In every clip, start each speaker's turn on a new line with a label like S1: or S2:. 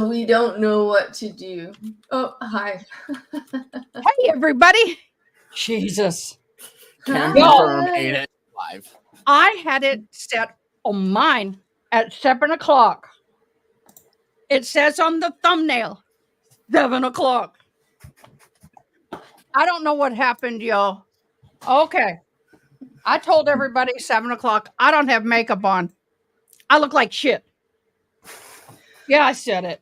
S1: we don't know what to do. Oh, hi.
S2: Hey, everybody. Jesus.
S3: Can
S1: Hi.
S3: confirm 8 at 5.
S2: I had it set on mine at 7 o'clock. It says on the thumbnail, 7 o'clock. I don't know what happened, y'all. Okay. I told everybody 7 o'clock. I don't have makeup on. I look like shit. Yeah, I said it.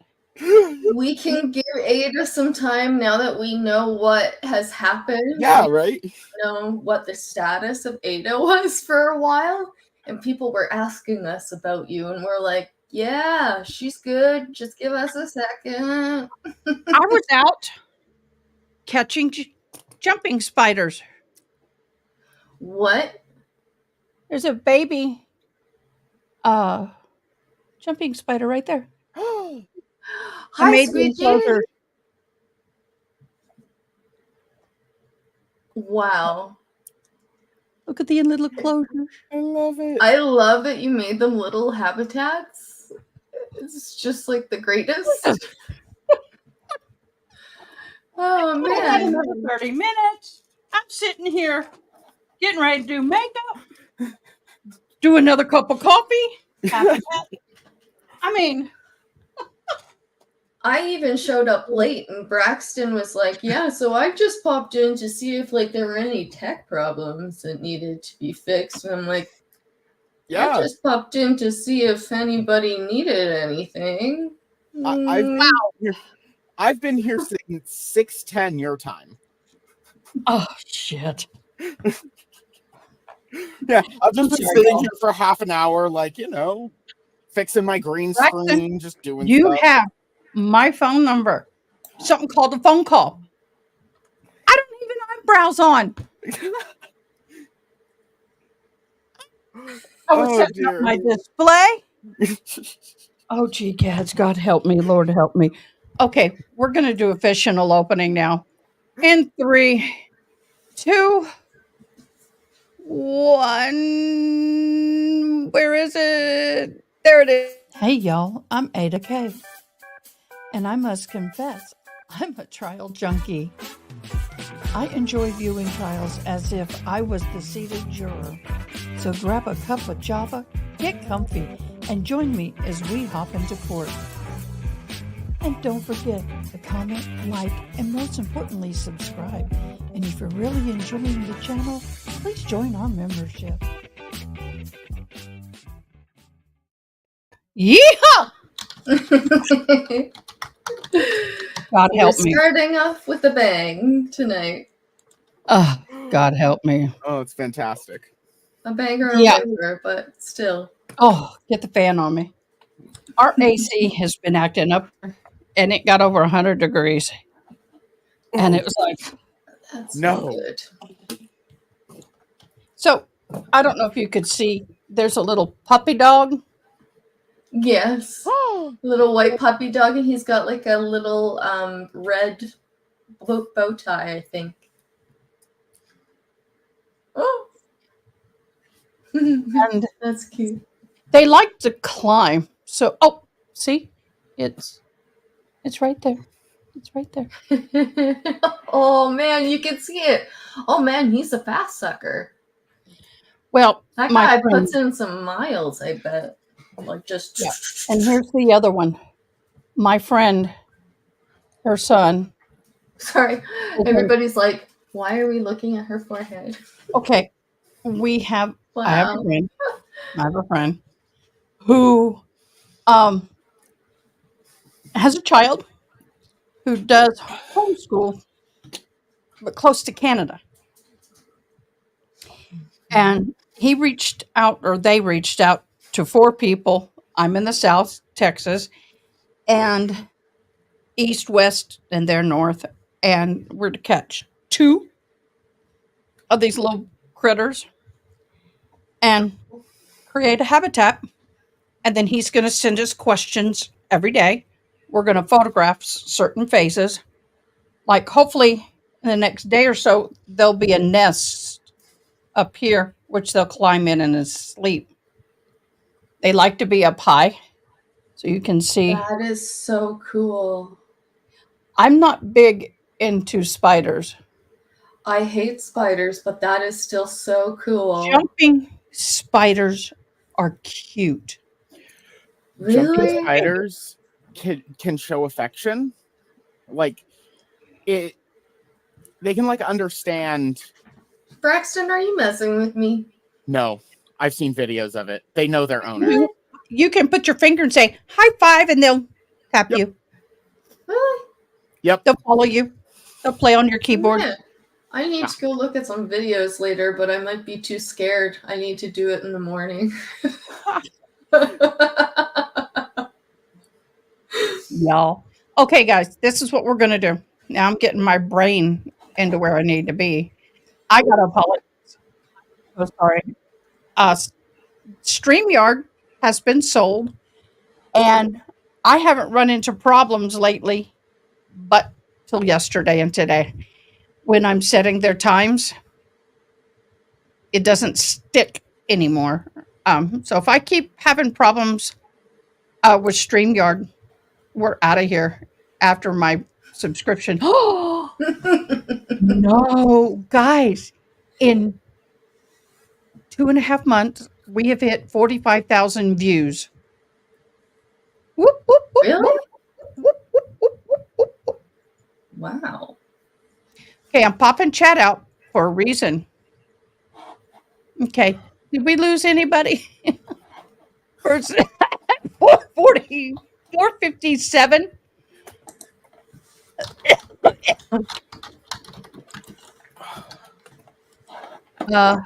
S1: We can give Ada some time now that we know what has happened.
S3: Yeah, right?
S1: Know what the status of Ada was for a while. And people were asking us about you. And we're like, yeah, she's good. Just give us a second.
S2: I was out catching jumping spiders.
S1: What?
S2: There's a baby jumping spider right there. I
S1: Hi,
S2: made the
S1: sweetie.
S2: enclosure.
S1: Wow.
S2: Look at the little closure.
S3: I love it.
S1: I love that you made them little habitats. It's just like the greatest. Oh,
S2: I got
S1: man.
S2: another 30 minutes. I'm sitting here getting ready to do makeup, do another cup of coffee. I mean,
S1: I even showed up late and Braxton was like, yeah, so I just popped in to see if like there were any tech problems that needed to be fixed. And I'm like, I
S3: Yeah.
S1: just popped in to see if anybody needed anything.
S3: I've been here since 6:10 your time.
S2: oh shit.
S3: Yeah, I've just been
S2: Sorry,
S3: sitting
S2: y'all.
S3: here for half an hour, like, fixing my green
S2: Braxton,
S3: screen, just doing
S2: You
S3: stuff.
S2: have my phone number. Something called a phone call. I don't even have browse on. I was setting up my display. Oh, gee, gads, God help me, Lord help me. Okay, we're going to do a fictional opening now. In 3, 2, 1. Where is it? There it is. Hey, y'all, I'm Ada K. And I must confess, I'm a trial junkie. I enjoy viewing trials as if I was the seated juror. So grab a cup of java, get comfy, and join me as we hop into court. And don't forget to comment, like, and most importantly, subscribe. And if you're really enjoying the channel, please join our membership. Yeehaw! God help me.
S1: Starting off with a bang tonight.
S2: Oh, God help me.
S3: Oh, it's fantastic.
S1: A banger
S2: Yeah.
S1: over, but still.
S2: Oh, get the fan on me. Our AC has been acting up, and it got over 100 degrees. And it was like,
S1: That's
S3: No.
S1: good.
S2: so I don't know if you could see, there's a little puppy dog.
S1: Yes. Little white puppy dog, and he's got like a little red bow tie, I think. Oh.
S2: And
S1: That's cute.
S2: they like to climb. So, oh, see? It's right there. It's right there.
S1: Oh man, you can see it. Oh man, he's a fast sucker.
S2: Well,
S1: That
S2: my
S1: guy
S2: friend,
S1: puts in some miles, I bet. Like just
S2: Yeah. and here's the other one. My friend, her son.
S1: sorry. Everybody's like, why are we looking at her forehead?
S2: Okay, I have a
S1: Wow.
S2: friend. I have a friend who has a child who does homeschool, but close to Canada. And he reached out, or they reached out to 4 people. I'm in the South, Texas, and East, West, and they're North. And we're to catch 2 of these little critters and create a habitat. And then he's going to send us questions every day. We're going to photograph certain phases. Like hopefully in the next day or so, there'll be a nest up here, which they'll climb in and sleep. They like to be up high. So So you can see.
S1: That is so cool.
S2: I'm not big into spiders.
S1: I hate spiders, but that is still so cool.
S2: Jumping spiders are cute.
S3: Jumping
S1: Really?
S3: spiders can show affection. Like it, they can like understand.
S1: Braxton, are you messing with me?
S3: No, I've seen videos of it. They know their owner.
S1: Really?
S2: You can put your finger and say high five, and they'll tap
S3: Yep.
S2: you.
S1: Really?
S3: Yep.
S2: They'll follow you. They'll play on your keyboard.
S1: Yeah. I need to go look at some videos later, but I might be too scared. I need to do it in the morning.
S2: Y'all. Okay, guys, this is what we're going to do. Now I'm getting my brain into where I need to be. I got to apologize. So sorry. StreamYard has been sold, and I haven't run into problems lately, but till yesterday and today. When I'm setting their times, it doesn't stick anymore. So if I keep having problems with StreamYard, we're out of here after my subscription. Oh no, guys! In 2.5 months, we have hit 45,000 views. Whoop, whoop, whoop,
S1: Really?
S2: whoop, whoop, whoop, whoop, whoop, whoop.
S1: Wow.
S2: Okay, I'm popping chat out for a reason. Okay, did we lose anybody? 440, 457. Uh,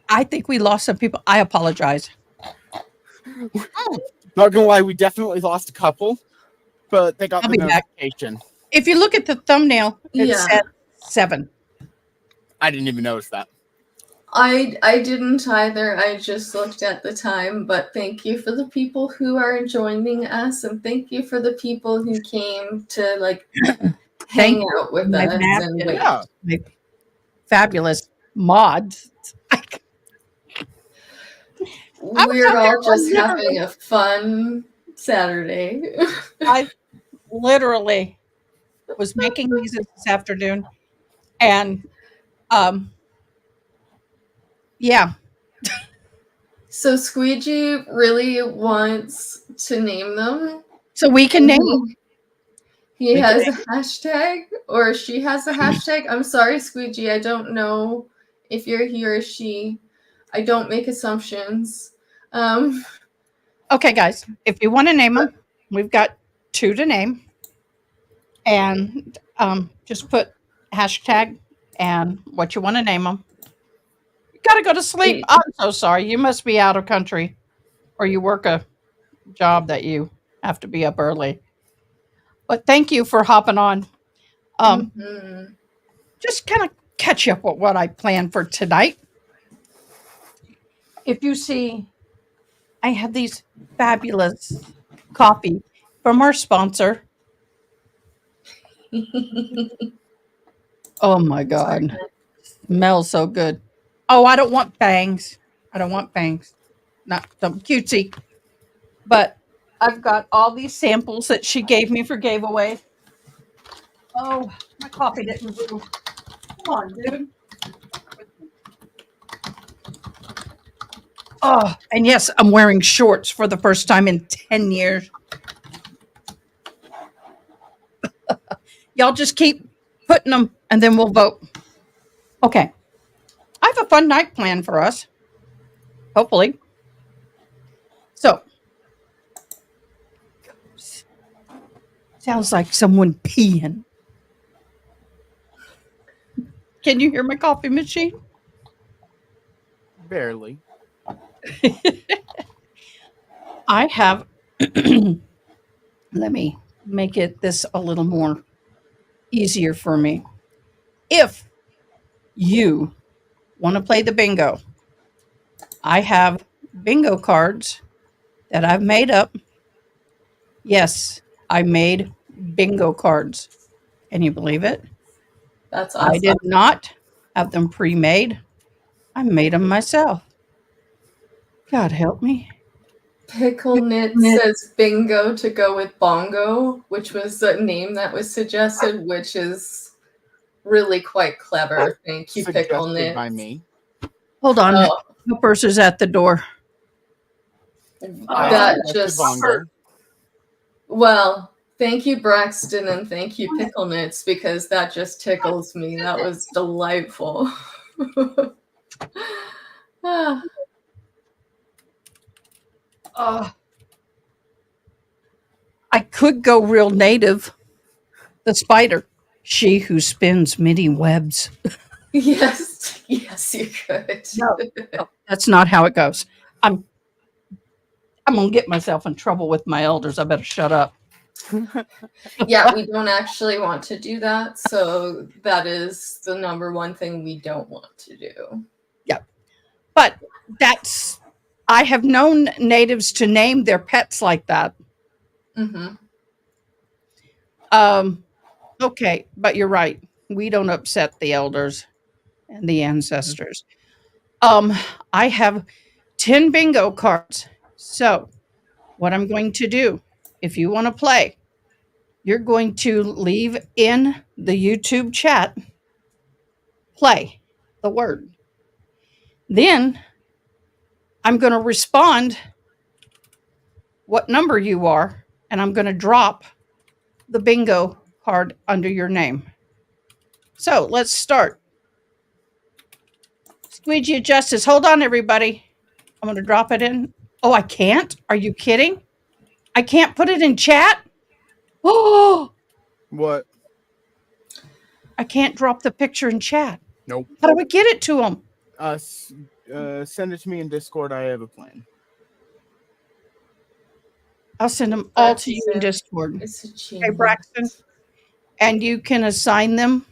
S2: I think we lost some people. I apologize.
S3: Not gonna lie, we definitely lost a couple, but they got
S2: I'll
S3: the
S2: be back.
S3: notification.
S2: If you look at the thumbnail, it
S1: Yeah.
S2: said 7.
S3: I didn't even notice that.
S1: I didn't either. I just looked at the time, but thank you for the people who are joining us, and thank you for the people who came to like
S2: Thank
S1: hang out with
S2: my
S1: us
S2: map
S1: and
S2: is-
S1: wait.
S3: Yeah.
S2: My fabulous mods. I was
S1: We're
S2: out there
S1: all just
S2: literally-
S1: having a fun Saturday.
S2: I literally was making these this afternoon, and yeah,
S1: So Squeegee really wants to name them.
S2: so we can name them.
S1: He
S3: We can
S1: has a hashtag, or she has a hashtag. I'm sorry, Squeegee. I don't know if you're he or she. I don't make assumptions.
S2: Okay, guys, if you want to name them, we've got 2 to name, and just put hashtag and what you want to name them. You got to go to sleep. I'm so sorry. You must be out of country, or you work a job that you have to be up early. But thank you for hopping on.
S1: Mhm.
S2: Just kind of catch up with what I planned for tonight. If you see, I have these fabulous coffee from our sponsor. Oh my God. Smells so good. Oh, I don't want bangs. I don't want bangs. Not some cutesy. But I've got all these samples that she gave me for giveaway. Oh, my coffee didn't brew. Come on, dude. Oh, and yes, I'm wearing shorts for the first time in 10 years. Y'all just keep putting them and then we'll vote. Okay. I have a fun night planned for us. Hopefully. So, sounds like someone peeing. Can you hear my coffee machine?
S3: Barely.
S2: I have, let me make this a little more easier for me. If you want to play the bingo, I have bingo cards that I've made up. Yes, I made bingo cards. Can you believe it?
S1: That's
S2: I
S1: awesome.
S2: did not have them pre-made. I made them myself. God help me.
S1: Pickle Knit says bingo to go with bongo, which was a name that was suggested, which is really quite clever. Thank you, Pickle
S3: Suggested
S1: Knit.
S3: by me.
S2: Hold on.
S1: Oh,
S2: Hoopers is at the door.
S1: that
S3: Suggested
S1: just
S3: bongo.
S1: well, thank you, Braxton, and thank you, Pickle Knits, because that just tickles me. That was delightful. Ah,
S2: I could go real native. The spider. She who spins many webs.
S1: yes, yes, you could.
S2: No, that's not how it goes. I'm I'm gonna get myself in trouble with my elders. I better shut up.
S1: Yeah, we don't actually want to do that, so that is the number one thing we don't want to do.
S2: Yeah. But that's I have known natives to name their pets like that.
S1: Mm-hmm.
S2: Okay, but you're right. We don't upset the elders and the ancestors. Um, I have 10 bingo cards. So, what I'm going to do, if you want to play, you're going to leave in the YouTube chat, play the word. Then I'm going to respond what number you are, and I'm going to drop the bingo card under your name. So let's start. Squeegee of Justice. Hold on, everybody. I'm going to drop it in. Oh, I can't? Are you kidding? I can't put it in chat? Oh,
S3: What?
S2: I can't drop the picture in chat.
S3: Nope.
S2: How do we get it to them?
S3: Send it to me in Discord. I have a plan.
S2: I'll send them all to you in Discord.
S1: It's a
S2: Okay,
S1: genius.
S2: Braxton. And you can assign them.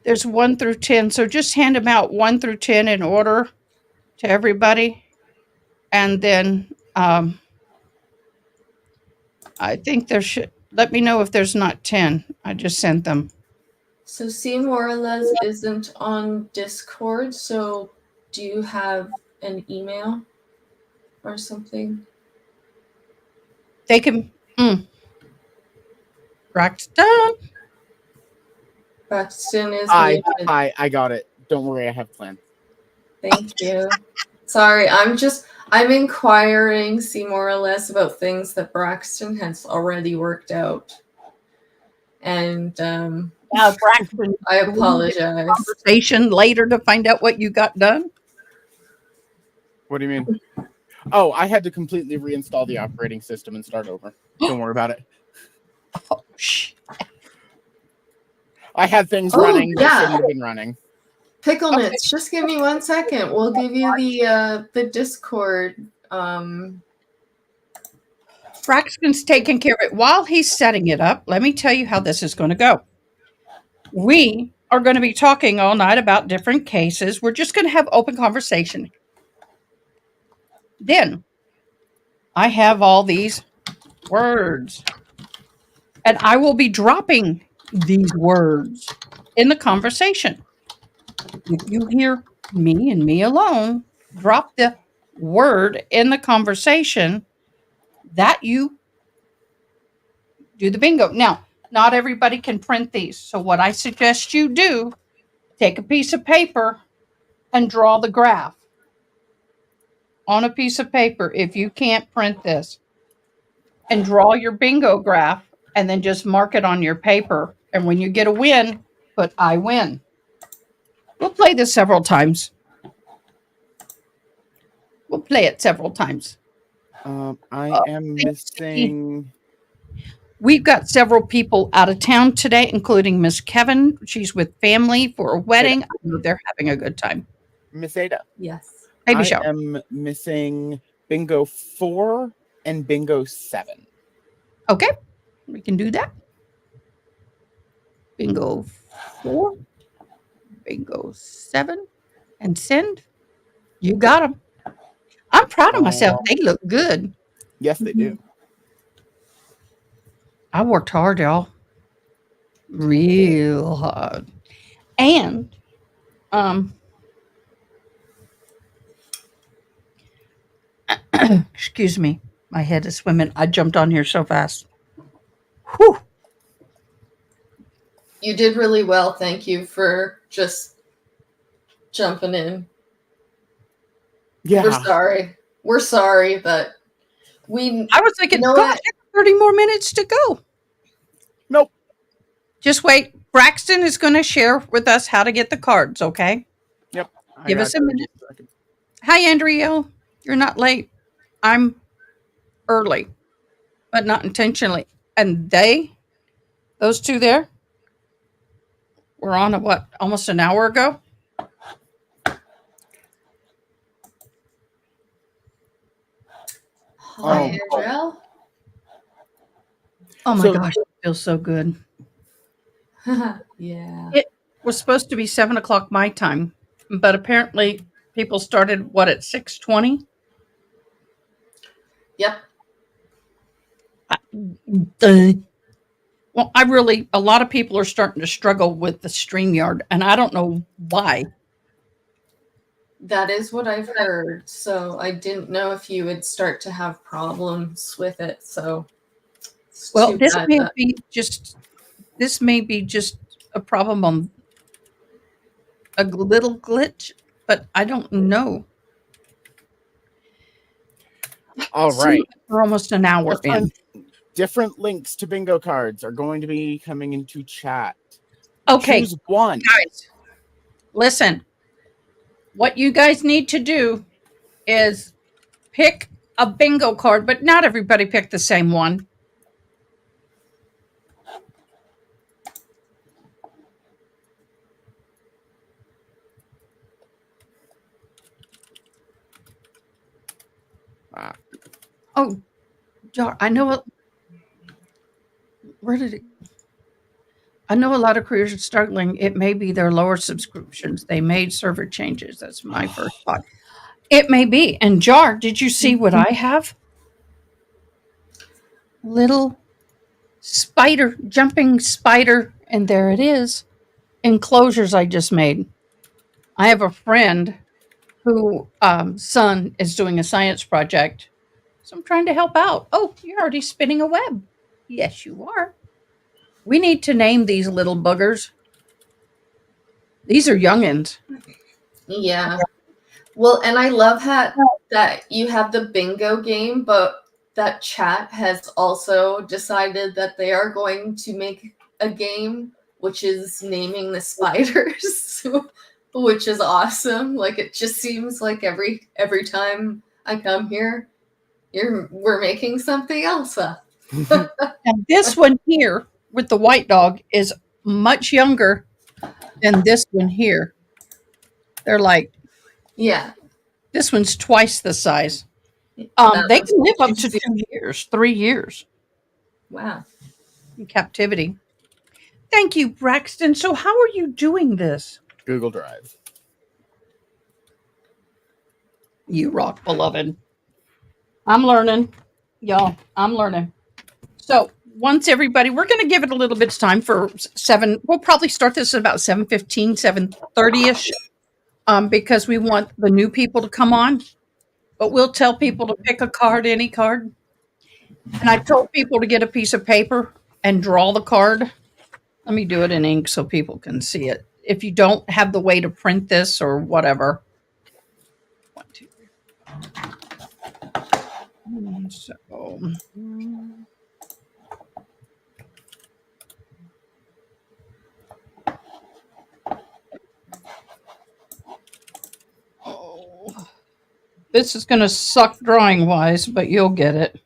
S2: There's 1 through 10. So just hand them out 1 through 10 in order to everybody. And then I think there should, let me know if there's not 10. I just sent them.
S1: So C Morales isn't on Discord, so do you have an email or something?
S2: They can, Braxton.
S1: Braxton is
S3: I
S1: muted.
S3: got it. Don't worry, I have a plan.
S1: Thank you. Sorry, I'm inquiring, see more or less, about things that Braxton has already worked out. And
S2: Braxton,
S1: I apologize.
S2: Conversation later to find out what you got done.
S3: What do you mean? Oh, I had to completely reinstall the operating system and start over. Don't worry about it.
S2: Oh, shh.
S3: I had things running that shouldn't have been running.
S1: Pickle Knits, just give me 1 second. We'll give you the Discord.
S2: Braxton's taking care of it. While he's setting it up, let me tell you how this is going to go. We are going to be talking all night about different cases. We're just going to have open conversation. Then I have all these words, and I will be dropping these words in the conversation. If you hear me and me alone drop the word in the conversation, that you do the bingo. Now, not everybody can print these. So what I suggest you do, take a piece of paper and draw the graph on a piece of paper if you can't print this. And draw your bingo graph and then just mark it on your paper. And when you get a win, put I win. We'll play this several times. We'll play it several times.
S3: I am missing.
S2: We've got several people out of town today, including Miss Kevin. She's with family for a wedding. I know they're having a good time.
S3: Miss Ada.
S1: Yes.
S2: Baby
S3: I
S2: shower.
S3: am missing bingo 4 and bingo 7.
S2: Okay, we can do that. Bingo 4, bingo 7, and send. You got them. I'm proud of myself. They look good.
S3: Yes, they do.
S2: I worked hard, y'all. Real hard. And um excuse me, my head is swimming. I jumped on here so fast. Whew.
S1: You did really well. Thank you for just jumping in.
S3: Yeah.
S1: We're sorry. We're sorry, but
S2: I was thinking,
S1: know
S2: gosh,
S1: what?
S2: I got 30 more minutes to go.
S3: Nope.
S2: Just wait. Braxton is going to share with us how to get the cards, okay?
S3: Yep.
S2: Give us a minute. Hi, Andrea. You're not late. I'm early, but not intentionally. And those two there, were on almost an hour ago?
S1: Hi, Andrea.
S2: Oh my
S3: So-
S2: gosh, it feels so good.
S1: Yeah.
S2: It was supposed to be 7 o'clock my time, but apparently people started at 6:20?
S1: Yep.
S2: Well, a lot of people are starting to struggle with the StreamYard, and I don't know why.
S1: That is what I've heard. So I didn't know if you would start to have problems with it. So it's
S2: Well,
S1: too
S2: this
S1: bad
S2: may
S1: that-
S2: be just a problem on a little glitch, but I don't know.
S3: All
S2: So
S3: right.
S2: we're almost an hour in.
S3: Different links to bingo cards are going to be coming into chat.
S2: Okay,
S3: Choose one.
S2: guys, listen. What you guys need to do is pick a bingo card, but not everybody pick the same one.
S3: Ah,
S2: Oh, I know. Where did it? I know a lot of creators are struggling. It may be their lower subscriptions. They made server changes. That's my first thought. It may be. And Jar, did you see what I have? Little spider, jumping spider, and there it is. Enclosures I just made. I have a friend who son is doing a science project, so I'm trying to help out. Oh, you're already spinning a web. Yes, you are. We need to name these little buggers. These are youngins.
S1: Yeah. Well, and I love that you have the bingo game, but that chat has also decided that they are going to make a game which is naming the spiders, which is awesome. Like it just seems like every time I come here, we're making something else up.
S2: And this one here with the white dog is much younger than this one here. They're like,
S1: Yeah.
S2: this one's twice the size. They can live up to 2 years, 3 years
S1: Wow.
S2: in captivity. Thank you, Braxton. So how are you doing this?
S3: Google Drive.
S2: You rock, beloved. I'm learning. Y'all, I'm learning. So once everybody, we're going to give it a little bit of time for 7. We'll probably start this at about 7:15, 7:30ish, because we want the new people to come on. But we'll tell people to pick a card, any card. And I told people to get a piece of paper and draw the card. Let me do it in ink so people can see it. If you don't have the way to print this or whatever. 1, 2, 3. So. Oh, this is going to suck drawing wise, but you'll get it.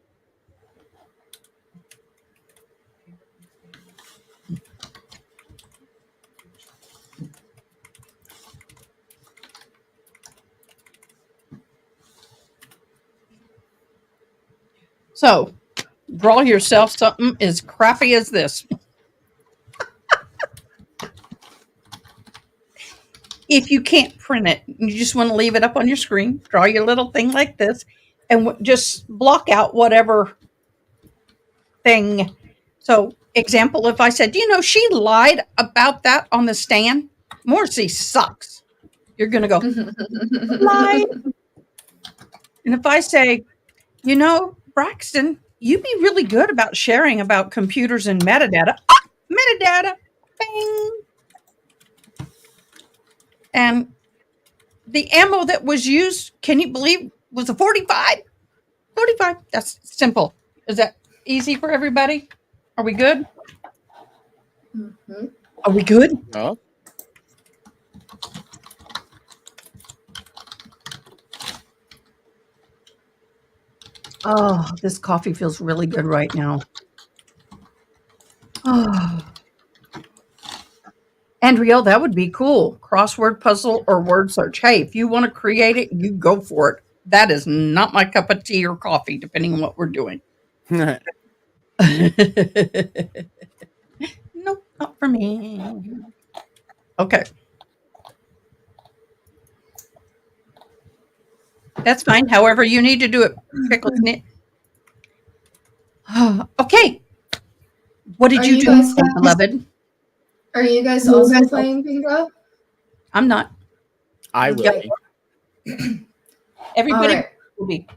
S2: So, draw yourself something as crappy as this. If you can't print it, you just want to leave it up on your screen, draw your little thing like this, and just block out whatever thing So, example, if I said, she lied about that on the stand, Morrissey sucks. You're going to go, lied. And if I say, Braxton, you'd be really good about sharing about computers and metadata. Metadata, bing. And the ammo that was used, can you believe, was a 45? 45. That's simple. Is that easy for everybody? Are we good?
S1: Mm-hmm.
S2: Are we good?
S3: Oh,
S2: Oh, this coffee feels really good right now. Oh. Andrea, that would be cool. Crossword puzzle or word search. Hey, if you want to create it, you go for it. That is not my cup of tea or coffee, depending on what we're doing. Nope, not for me. Okay. That's fine. However you need to do it. Pickle knit. Okay. What did you do, beloved?
S1: Are you guys also playing bingo?
S2: I'm not.
S3: I will
S1: Okay.
S3: be.
S2: Everybody
S1: All right.
S2: will be.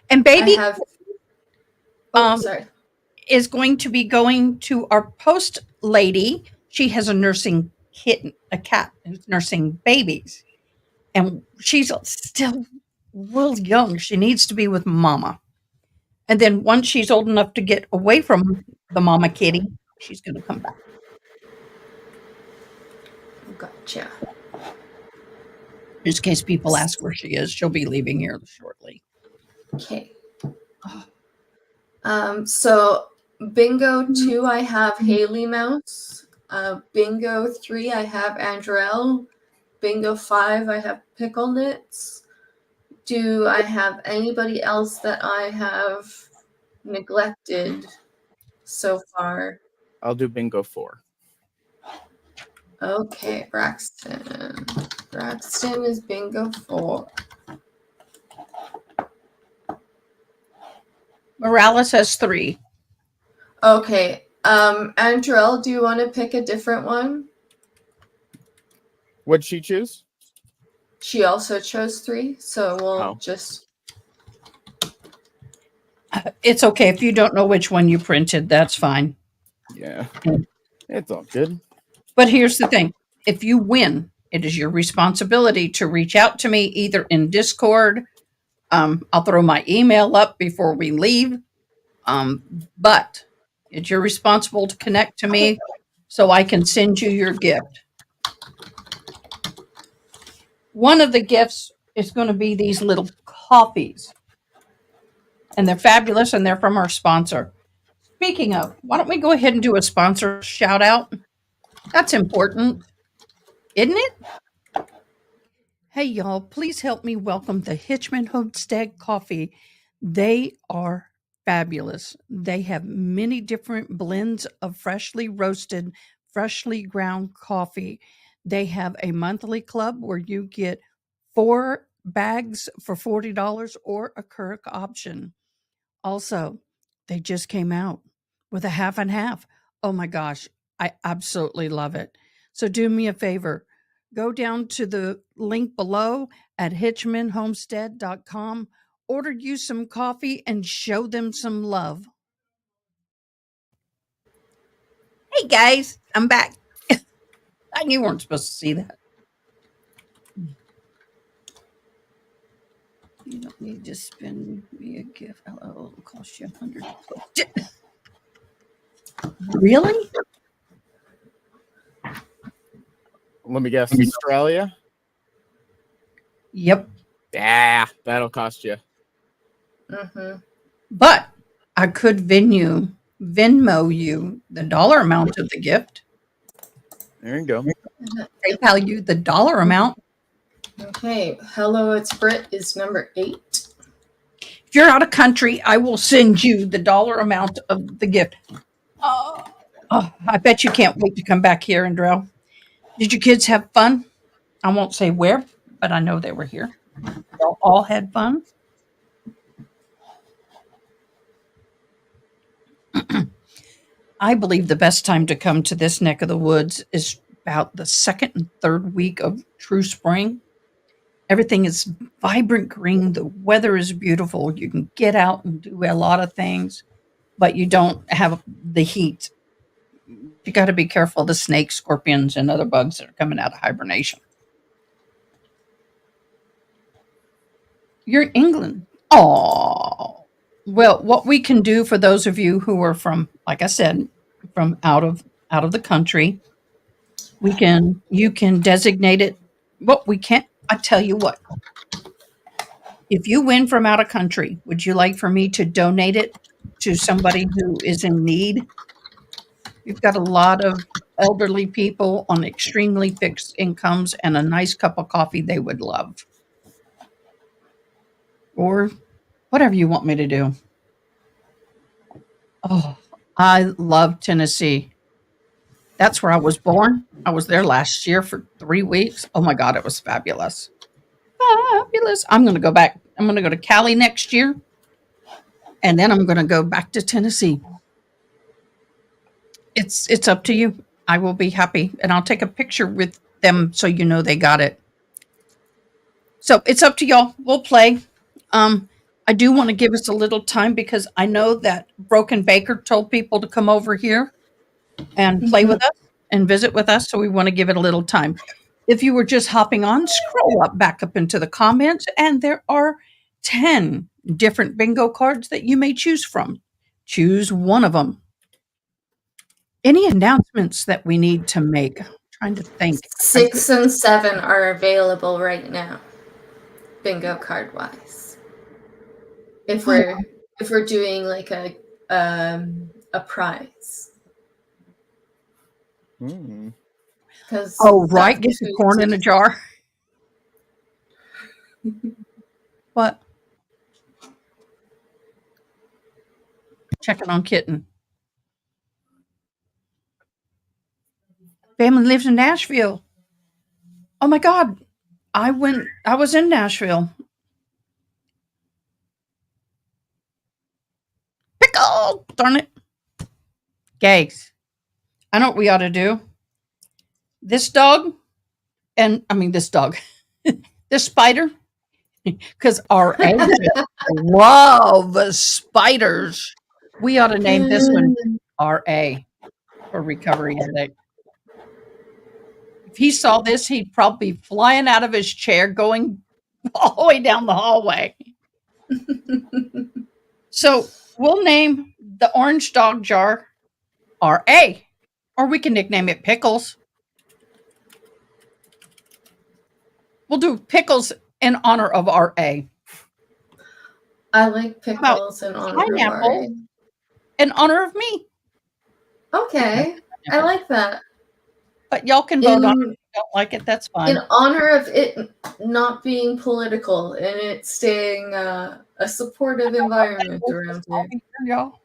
S2: And baby
S1: sorry.
S2: is going to be going to our post lady. She has a nursing kitten, a cat who's nursing babies. And she's still real young. She needs to be with mama. And then once she's old enough to get away from the mama kitty, she's going to come back.
S1: Gotcha.
S2: Just in case people ask where she is, she'll be leaving here shortly.
S1: Okay. So bingo 2, I have Haley Mouse. Bingo 3, I have Andrell. Bingo 5, I have Pickle Knits. Do I have anybody else that I have neglected so far?
S3: I'll do bingo 4.
S1: Okay, Braxton. Braxton is bingo 4.
S2: Morales has 3.
S1: Okay. Andrell, do you want to pick a different one?
S3: What'd she choose?
S1: She also chose 3, so we'll just...
S2: It's okay. If you don't know which one you printed, that's fine.
S3: Yeah. It's all good.
S2: But here's the thing. If you win, it is your responsibility to reach out to me either in Discord. I'll throw my email up before we leave. But it's your responsible to connect to me so I can send you your gift. One of the gifts is going to be these little coffees. And they're fabulous, and they're from our sponsor. Speaking of, why don't we go ahead and do a sponsor shout out? That's important, isn't it? Hey, y'all, please help me welcome the Hitchman Homestead Coffee. They are fabulous. They have many different blends of freshly roasted, freshly ground coffee. They have a monthly club where you get 4 bags for $40 or a Keurig option. Also, they just came out with a half and half. Oh my gosh, I absolutely love it. So do me a favor. Go down to the link below at hitchmanhomestead.com. Order you some coffee and show them some love. Hey guys, I'm back. You weren't supposed to see that. You don't need to spend me a gift. Oh, it'll cost you $100. Really?
S3: Let me guess. Australia?
S2: Yep.
S3: Yeah, that'll cost you.
S1: Mm-hmm.
S2: But I could Venmo you the dollar amount of the gift.
S3: There you go.
S2: PayPal you the dollar amount.
S1: Okay. Hello, it's Britt is number 8.
S2: If you're out of country, I will send you the dollar amount of the gift. I bet you can't wait to come back here, Andrell. Did your kids have fun? I won't say where, but I know they were here. They all had fun. I believe the best time to come to this neck of the woods is about the second and third week of true spring. Everything is vibrant green. The weather is beautiful. You can get out and do a lot of things, but you don't have the heat. You got to be careful of the snakes, scorpions, and other bugs that are coming out of hibernation. You're in England. Oh, well, what we can do for those of you who are from, like I said, from out of the country, you can designate it. What we can't. I tell you what. If you win from out of country, would you like for me to donate it to somebody who is in need? We've got a lot of elderly people on extremely fixed incomes and a nice cup of coffee they would love. Or whatever you want me to do. Oh, I love Tennessee. That's where I was born. I was there last year for 3 weeks. Oh my God, it was fabulous. Fabulous. I'm going to go back. I'm going to go to Cali next year. And then I'm going to go back to Tennessee. It's up to you. I will be happy and I'll take a picture with them so you know they got it. So it's up to y'all. We'll play. I do want to give us a little time because I know that Broken Baker told people to come over here and play with us and visit with us. So we want to give it a little time. If you were just hopping on, scroll back up into the comments, and there are 10 different bingo cards that you may choose from. Choose one of them. Any announcements that we need to make? I'm trying to think.
S1: 6 and 7 are available right now, bingo card wise. If we're doing like a prize.
S2: Oh, right. Get the corn in a jar. What? Checking on Kitten. Family lives in Nashville. Oh my God. I was in Nashville. Pickle! Darn it. Gags. I know what we ought to do. This dog, this spider, because our agent loves spiders. We ought to name this one RA for recovery headache. If he saw this, he'd probably be flying out of his chair, going all the way down the hallway. So we'll name the orange dog jar RA, or we can nickname it Pickles. We'll do Pickles in honor of RA.
S1: I like Pickles in honor
S2: Pineapple
S1: of RA.
S2: In honor of me.
S1: Okay, I like that.
S2: But y'all can vote on it. If you don't like it, that's fine.
S1: In honor of it not being political and it staying a supportive environment around here.
S2: Y'all.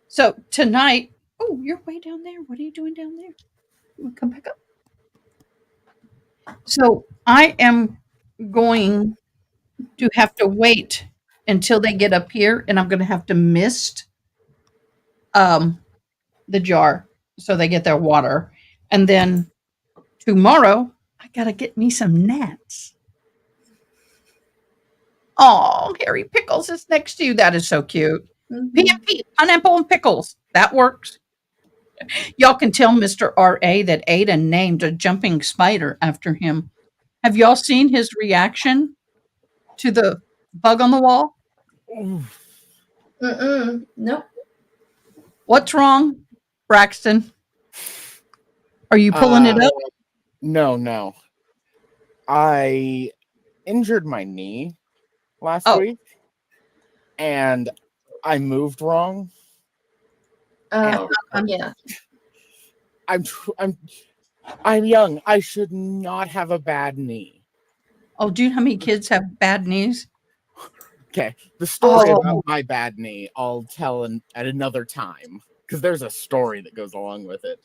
S2: So tonight, oh, you're way down there. What are you doing down there? You come back up. So I am going to have to wait until they get up here, and I'm going to have to mist the jar so they get their water. And then tomorrow, I got to get me some gnats. Oh, Harry Pickles is next to you. That is so cute. PMP, pineapple and pickles. That works. Y'all can tell Mr. R.A. that Ada named a jumping spider after him. Have y'all seen his reaction to the bug on the wall?
S1: Nope.
S2: What's wrong, Braxton? Are you pulling it up?
S3: No. I injured my knee last week, and I moved wrong.
S1: Oh, yeah.
S3: I'm young. I should not have a bad knee.
S2: Oh, do you know how many kids have bad knees?
S3: Okay, the story about my bad knee I'll tell at another time, because there's a story that goes along with it.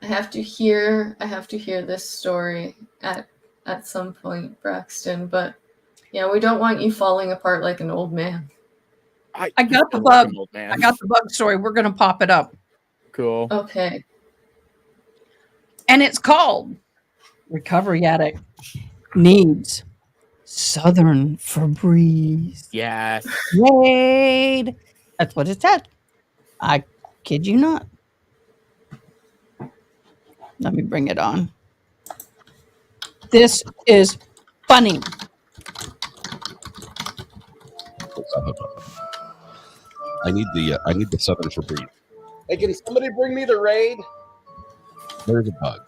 S1: I have to hear this story at at some point, Braxton. But yeah, we don't want you falling apart like an old man.
S2: I got the
S3: feel
S2: bug.
S3: an old man.
S2: I got the bug story. We're going to pop it up.
S3: Cool.
S1: Okay.
S2: And it's called Recovery Addict Needs Southern Febreze.
S3: Yes.
S2: Raid. That's what it said. I kid you not. Let me bring it on. This is funny.
S4: I need the Southern Febreze.
S5: Hey, can somebody bring me the raid?
S4: There's a bug.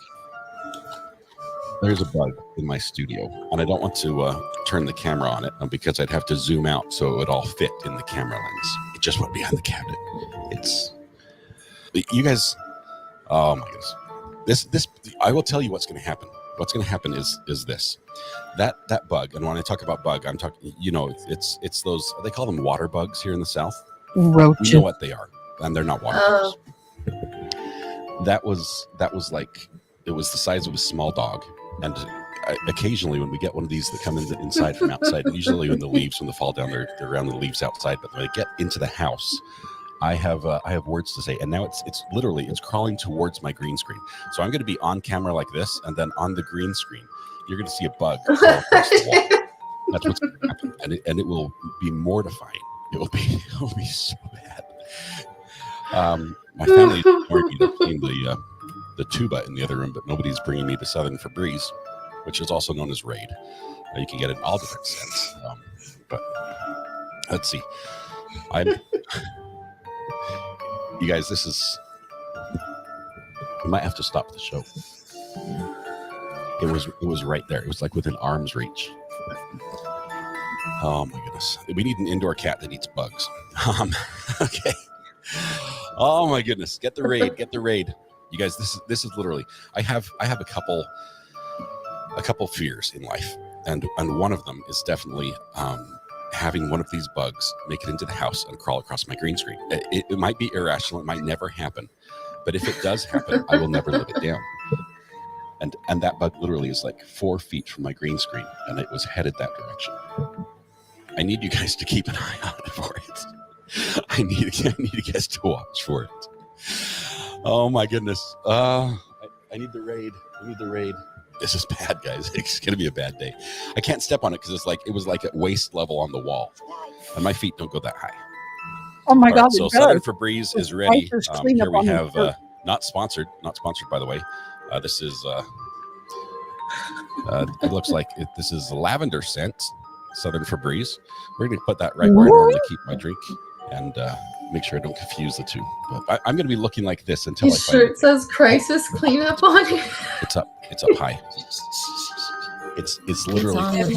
S4: There's a bug in my studio, and I don't want to turn the camera on it because I'd have to zoom out so it would all fit in the camera lens. It just went behind the cabinet. It's you guys. Oh my goodness. This I will tell you what's going to happen. What's going to happen is this. That bug, and when I talk about bug, I'm talking. You know, it's those. They call them water bugs here in the South.
S2: Roaches.
S4: You know what they are, and they're not water bugs. That was like it was the size of a small dog, and occasionally when we get one of these that come inside from outside, usually when the fall down, they're around the leaves outside. But when they get into the house, I have words to say, and now it's literally crawling towards my green screen. So I'm going to be on camera like this, and then on the green screen, you're going to see a bug crawl across the wall. That's what's going to happen, and it will be mortifying. It will be so bad. My family they're playing the tuba in the other room, but nobody's bringing me the Southern Febreze, which is also known as Raid. You can get it in all different scents. But let's see. You guys, this is. We might have to stop the show. It was right there. It was like within arm's reach. Oh my goodness. We need an indoor cat that eats bugs. Okay. Oh my goodness. Get the raid. You guys, this is literally I have a couple fears in life. And one of them is definitely having one of these bugs make it into the house and crawl across my green screen. It might be irrational, it might never happen. But if it does happen, I will never live it down. And that bug literally is like 4 feet from my green screen, and it was headed that direction. I need you guys to keep an eye out for it. I need you guys to watch for it. Oh my goodness. I need the raid. This is bad, guys. It's gonna be a bad day. I can't step on it because it was like at waist level on the wall, and my feet don't go that high.
S2: Oh my God!
S4: So Southern Febreze is ready. Here we have not sponsored by the way. This is it looks like this is lavender scent Southern Febreze. We're going to put that right where I normally keep my drink and make sure I don't confuse the two. But I'm going to be looking like this until
S1: His shirt says crisis cleanup on it.
S4: It's up high. It's literally.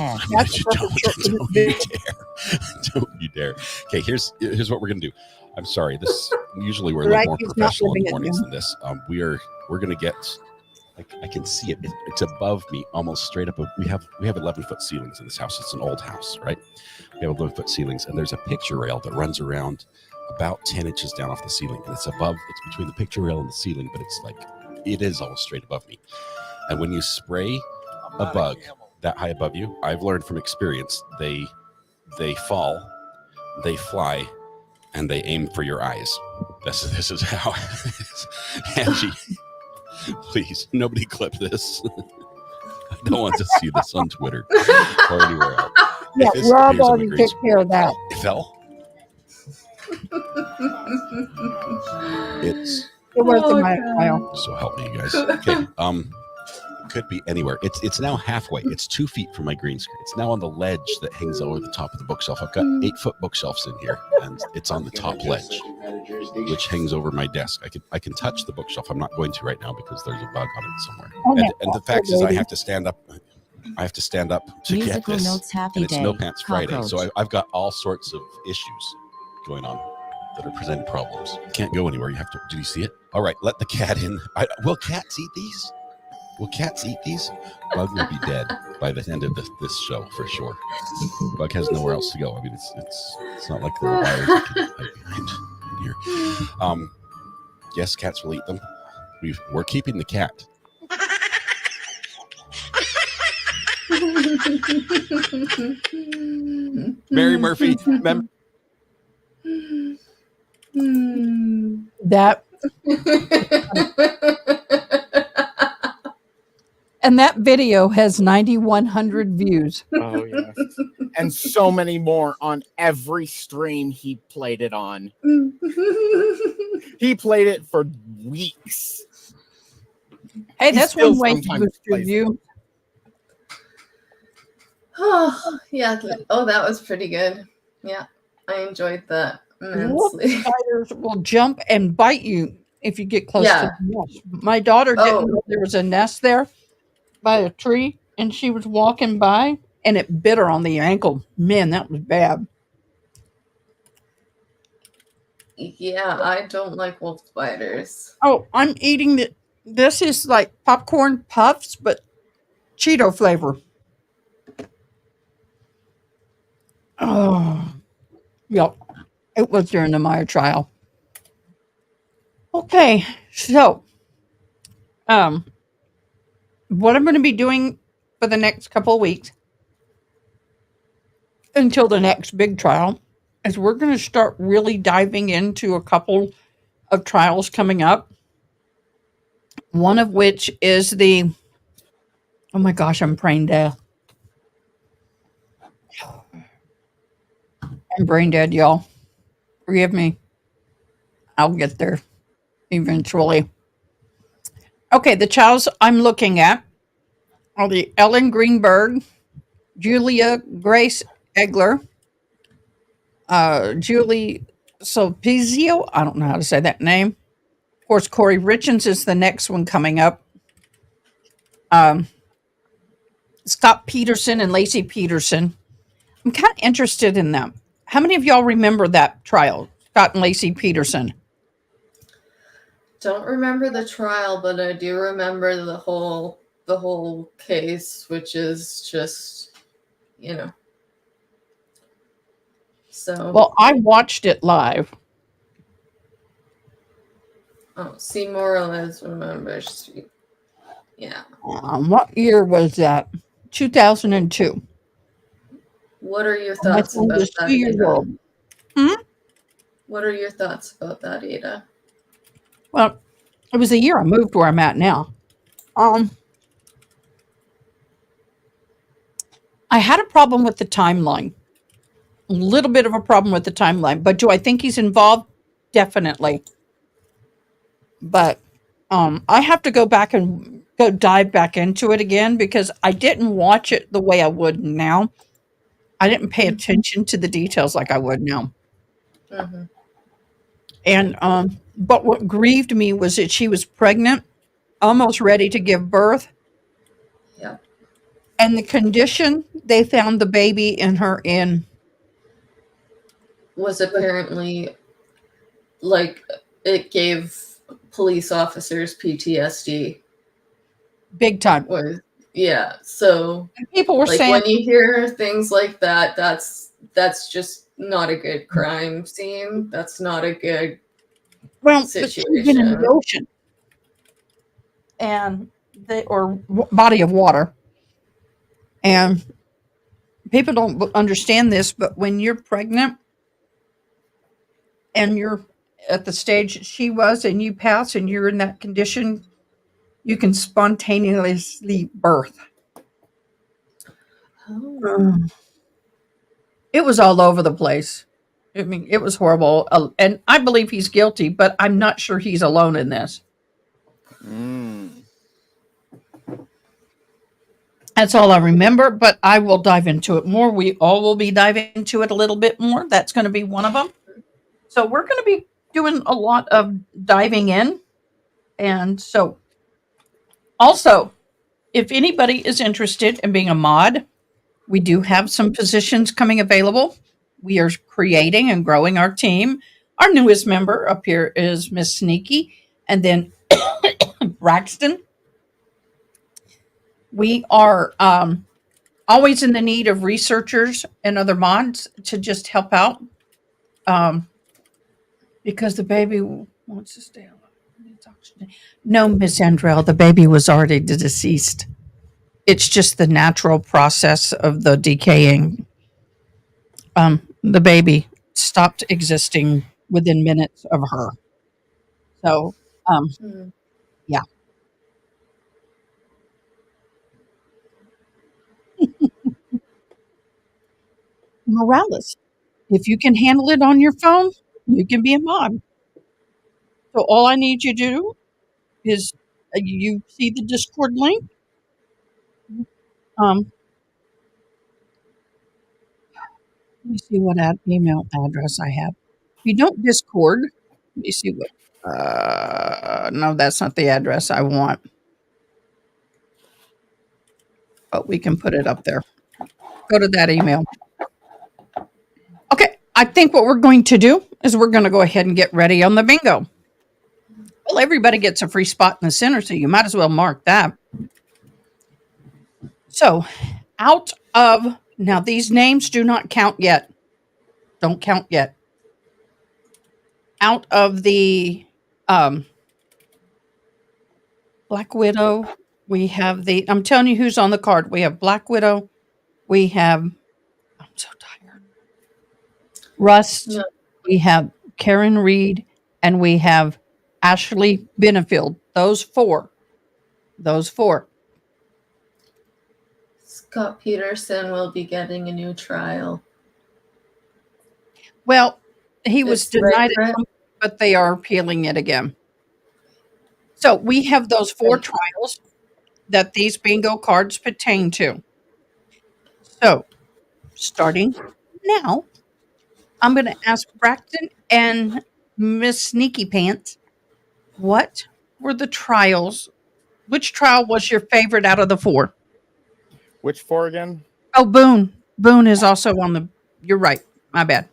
S4: Don't you dare. Okay, here's what we're going to do. I'm sorry. This usually we're a little more professional in the mornings than this. We're going to get. I can see it. It's above me, almost straight up. We have 11-foot ceilings in this house. It's an old house, right? We have 11-foot ceilings, and there's a picture rail that runs around about 10 inches down off the ceiling, and it's between the picture rail and the ceiling, but it is almost straight above me. And when you spray a bug that high above you, I've learned from experience, they fall, they fly, and they aim for your eyes. This is how. Angie. Please, nobody clip this. I don't want to see this on Twitter or anywhere else.
S2: Yeah, Rob already took care of that.
S4: It fell. It
S2: was in my pile.
S4: So help me, you guys. Okay. Could be anywhere. It's now halfway. It's 2 feet from my green screen. It's now on the ledge that hangs over the top of the bookshelf. I've got 8-foot bookshelves in here, and it's on the top ledge, which hangs over my desk. I can touch the bookshelf. I'm not going to right now because there's a bug on it somewhere. And the fact is, I have to stand up. To get this.
S6: Notes, happy
S4: and it's
S6: day.
S4: No Pants Friday,
S6: Cockroach.
S4: so I've got all sorts of issues going on that are presenting problems. You can't go anywhere. You have to. Did you see it? All right, let the cat in. Will cats eat these? Will cats eat these? Bug will be dead by the end of this show for sure. Bug has nowhere else to go. I mean, it's not like there are wires that can hide behind here. Yes, cats will eat them. We're keeping the cat. Mary Murphy,
S2: That and that video has 9,100 views.
S3: Oh yes, and so many more on every stream he played it on. He played it for weeks.
S2: Hey,
S3: He
S2: that's
S3: still
S2: one way to
S3: sometimes
S2: boost your
S3: plays it.
S2: view.
S1: Oh, yeah. Oh, that was pretty good. Yeah, I enjoyed that
S2: Wolf
S1: immensely.
S2: spiders will jump and bite you if you get close to
S1: Yeah.
S2: the nest. My daughter
S1: Oh.
S2: didn't know there was a nest there by a tree, and she was walking by, and it bit her on the ankle. Man, that was bad.
S1: Yeah, I don't like wolf spiders.
S2: Oh, I'm eating the. This is like popcorn puffs, but Cheeto flavor. Oh, yep. It was during the Meyer trial. Okay, so what I'm going to be doing for the next couple of weeks until the next big trial is we're going to start really diving into a couple of trials coming up. One of which is the oh my gosh, I'm brain dead. I'm brain dead, y'all. Forgive me. I'll get there eventually. Okay, the trials I'm looking at are the Ellen Greenberg, Julia Grace Egler, Julie Solpizio. I don't know how to say that name. Of course, Corey Richens is the next one coming up. Scott Peterson and Lacey Peterson. I'm kind of interested in them. How many of y'all remember that trial, Scott and Lacey Peterson?
S1: Don't remember the trial, but I do remember the whole case, which is just, So
S2: Well, I watched it live.
S1: Seymour Morales remembers. Yeah.
S2: What year was that? 2002.
S1: What are your
S2: My
S1: thoughts
S2: son
S1: about
S2: was
S1: that,
S2: 2 years
S1: Ada?
S2: old.
S1: What are your thoughts about that, Ada?
S2: Well, it was the year I moved where I'm at now. I had a problem with the timeline. A little bit of a problem with the timeline, but do I think he's involved? Definitely. But I have to go back and go dive back into it again because I didn't watch it the way I would now. I didn't pay attention to the details like I would now.
S1: Mm-hmm.
S2: And but what grieved me was that she was pregnant, almost ready to give birth,
S1: Yeah.
S2: and the condition they found the baby in her in
S1: Was apparently like it gave police officers PTSD.
S2: big time.
S1: Yeah. So
S2: And people were
S1: like
S2: saying,
S1: when you hear things like that, that's just not a good crime scene. That's not a good
S2: well, but she was been in the
S1: situation.
S2: ocean and body of water, and people don't understand this, but when you're pregnant and you're at the stage she was and you pass and you're in that condition, you can spontaneously birth.
S1: Oh.
S2: It was all over the place. I mean, it was horrible. And I believe he's guilty, but I'm not sure he's alone in this. That's all I remember, but I will dive into it more. We all will be diving into it a little bit more. That's going to be one of them. So we're going to be doing a lot of diving in. And so also, if anybody is interested in being a mod, we do have some positions coming available. We are creating and growing our team. Our newest member up here is Miss Sneaky, and then Braxton. We are always in the need of researchers and other mods to just help out because the baby wants to stay alive. No, Miss Andrell, the baby was already deceased. It's just the natural process of the decaying. The baby stopped existing within minutes of her. So,
S1: Hmm.
S2: yeah. Morales, if you can handle it on your phone, you can be a mod. So all I need you to do is you see the Discord link. Um, Let me see what email address I have. If you don't Discord, let me see what. No, that's not the address I want. But we can put it up there. Go to that email. Okay, I think what we're going to do is we're going to go ahead and get ready on the bingo. Well, everybody gets a free spot in the center, so you might as well mark that. So, out of now, these names do not count yet. Don't count yet. Out of the Black Widow, we have I'm telling you who's on the card. We have Black Widow. We have, I'm so tired. Rust.
S1: No.
S2: We have Karen Reed, and we have Ashley Benefield. Those four.
S1: Scott Peterson will be getting a new trial.
S2: Well, he was
S1: That's right,
S2: denied
S1: Brett?
S2: it, but they are appealing it again. So we have those 4 trials that these bingo cards pertain to. So, starting now, I'm going to ask Braxton and Miss Sneaky Pants, what were the trials? Which trial was your favorite out of the 4?
S3: Which 4 again?
S2: Oh, Boone. Boone is also on the. You're right. My bad.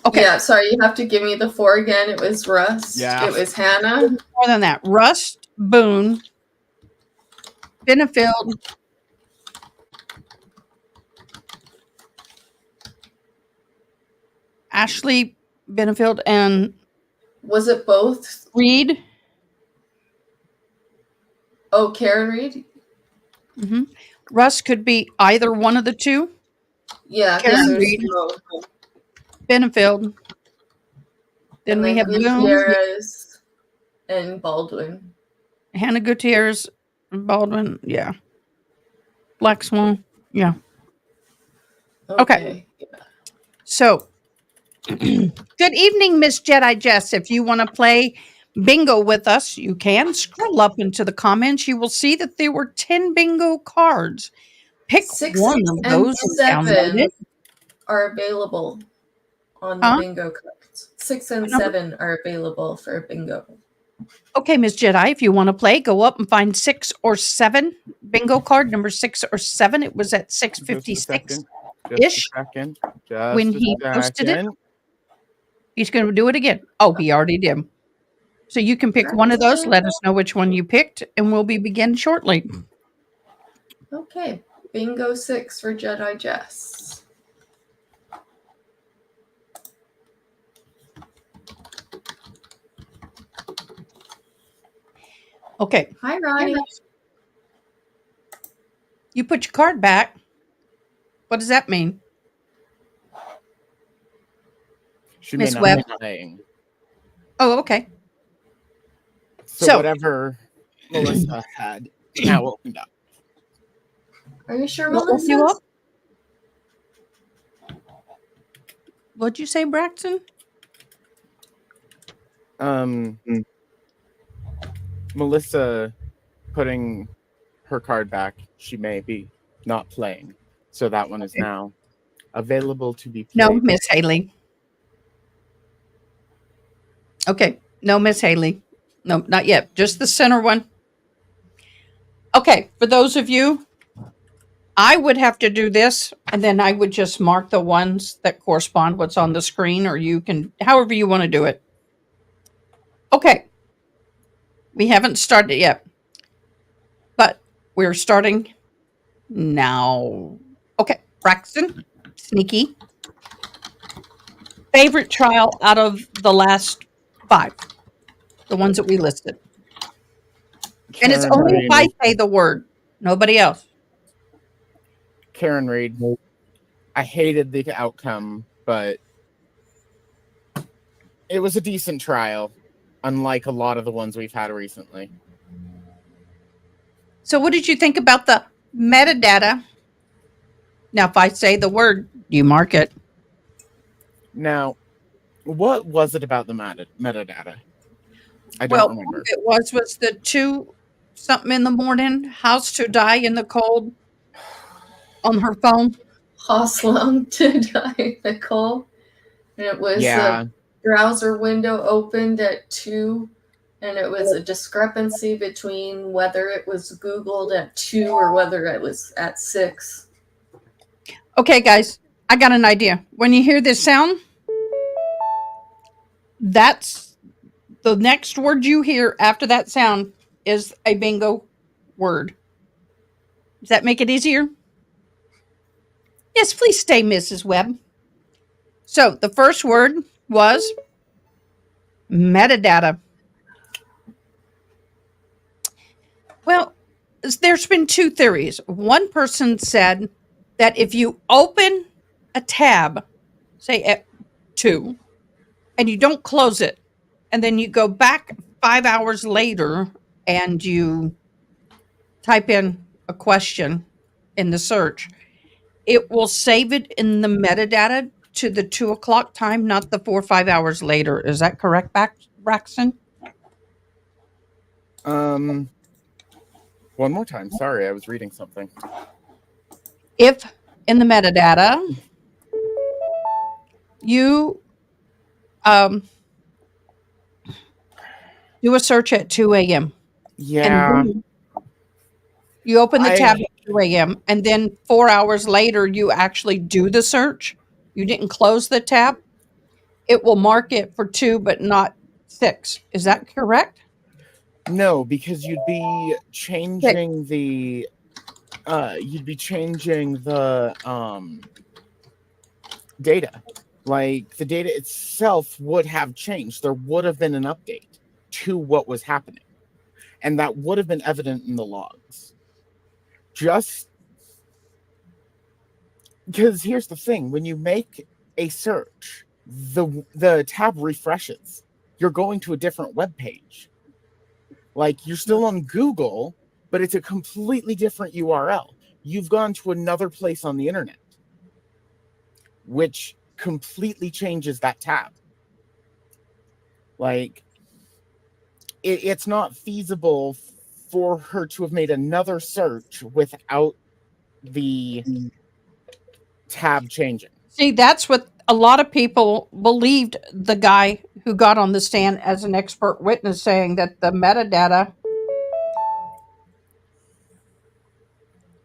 S2: Okay.
S1: Yeah, sorry, you have to give me the 4 again. It was Rust.
S3: Yeah.
S1: It was Hannah.
S2: More than that. Rust, Boone, Benefield, Ashley Benefield, and
S1: Was it both?
S2: Reed.
S1: Oh, Karen Reed?
S2: Mm-hmm. Russ could be either one of the 2.
S1: Yeah,
S2: Karen
S1: there's
S2: Reed.
S1: both.
S2: Benefield. Then
S1: And
S2: we have Boone,
S1: Gutierrez and Baldwin.
S2: Hannah Gutierrez, Baldwin. Yeah. Black Swan. Yeah. Okay. So, good evening, Miss Jedi Jess. If you want to play bingo with us, you can scroll up into the comments. You will see that there were 10 bingo cards. Pick
S1: 6
S2: one of
S1: and
S2: those and download
S1: 7
S2: it.
S1: are available on the bingo cards. 6 and 7 are available for bingo.
S2: Okay, Miss Jedi, if you want to play, go up and find 6 or 7 bingo card number 6 or 7. It was at 656 ish when he posted it. He's going to do it again. Oh, he already did. So you can pick one of those. Let us know which one you picked, and we'll be begin shortly.
S1: Okay, bingo 6 for Jedi Jess.
S2: Okay.
S1: Hi, Ronnie.
S2: You put your card back. What does that mean? Miss Webb. Oh, okay.
S3: So whatever Melissa had now opened up.
S1: Are you sure,
S2: What
S1: Melissa?
S2: you up? What'd you say, Braxton?
S3: Melissa putting her card back. She may be not playing. So that one is now available to be played.
S2: No, Miss Haley. Okay. No, Miss Haley. No, not yet. Just the center one. Okay. For those of you, I would have to do this, and then I would just mark the ones that correspond what's on the screen, or you can, however you want to do it. Okay. We haven't started yet, but we're starting now. Okay. Braxton, Sneaky. Favorite trial out of the last 5, the ones that we listed. And it's only if I say the word, nobody else.
S3: Karen Reed. I hated the outcome, but it was a decent trial, unlike a lot of the ones we've had recently.
S2: So what did you think about the metadata? Now, if I say the word, you mark it.
S3: Now, what was it about the metadata? I don't
S2: Well,
S3: remember.
S2: it was the 2 something in the morning, house to die in the cold on her phone.
S1: Hoslum to die, Nicole. And it was
S3: Yeah.
S1: the browser window opened at 2, and it was a discrepancy between whether it was Googled at 2 or whether it was at 6.
S2: Okay, guys, I got an idea. When you hear this sound, that's the next word you hear after that sound is a bingo word. Does that make it easier? Yes, please stay, Mrs. Webb. So the first word was metadata. Well, there's been 2 theories. One person said that if you open a tab, say at 2, and you don't close it, and then you go back 5 hours later and you type in a question in the search, it will save it in the metadata to the 2 o'clock time, not the 4 or 5 hours later. Is that correct, Braxton?
S3: One more time. Sorry, I was reading something.
S2: If in the metadata you do a search at 2 a.m.
S3: Yeah.
S2: and then you open the tab at 2 a.m. and then 4 hours later you actually do the search, you didn't close the tab, it will mark it for 2 but not 6. Is that correct?
S3: No, because you'd be changing the data. Like the data itself would have changed. There would have been an update to what was happening. And that would have been evident in the logs. Just because here's the thing, when you make a search, the tab refreshes. You're going to a different web page. Like you're still on Google, but it's a completely different URL. You've gone to another place on the internet, which completely changes that tab. Like it's not feasible for her to have made another search without the tab changing.
S2: See, that's what a lot of people believed the guy who got on the stand as an expert witness saying that the metadata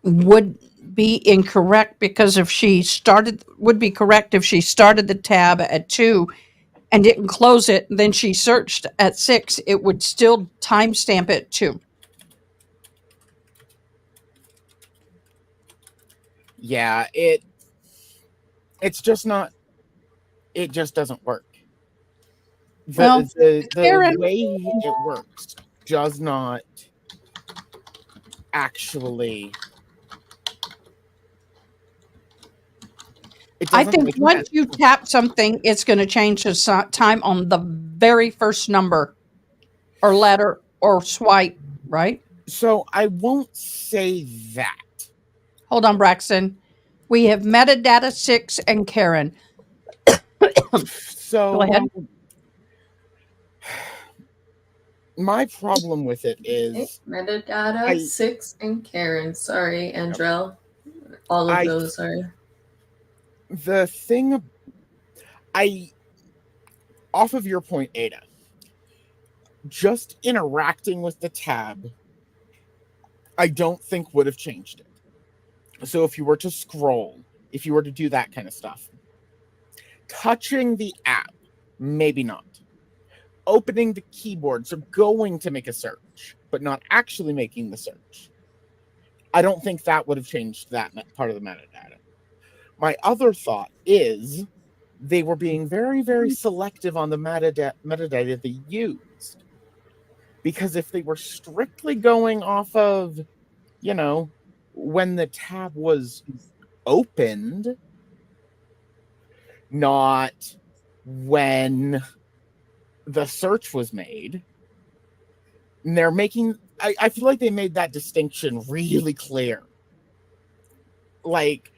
S2: would be incorrect because if she started would be correct if she started the tab at 2 and didn't close it, then she searched at 6, it would still timestamp it 2.
S3: Yeah, it's just not, it just doesn't work. The
S2: Karen,
S3: way it works does not actually.
S2: I think once you tap something, it's going to change the time on the very first number or letter or swipe, right?
S3: So I won't say that.
S2: Hold on, Braxton. We have metadata 6 and Karen.
S3: So
S2: Go ahead.
S3: My problem with it is
S1: metadata 6 and Karen. Sorry, Andrell. All of those are.
S3: The thing, off of your point, Ada, just interacting with the tab, I don't think would have changed it. So if you were to scroll, if you were to do that kind of stuff, touching the app, maybe not. Opening the keyboard, so going to make a search, but not actually making the search, I don't think that would have changed that part of the metadata. My other thought is they were being very, very selective on the metadata they used. Because if they were strictly going off of, when the tab was opened, not when the search was made. And they're making, I feel like they made that distinction really clear. Like,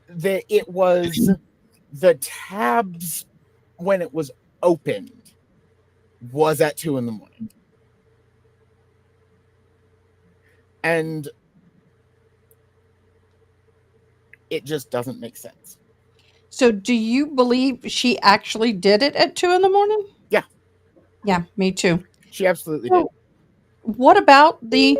S3: that it was the tabs when it was opened was at 2 a.m. And it just doesn't make sense.
S2: So do you believe she actually did it at 2 a.m?
S3: Yeah.
S2: Yeah, me too.
S3: She absolutely did.
S2: What about the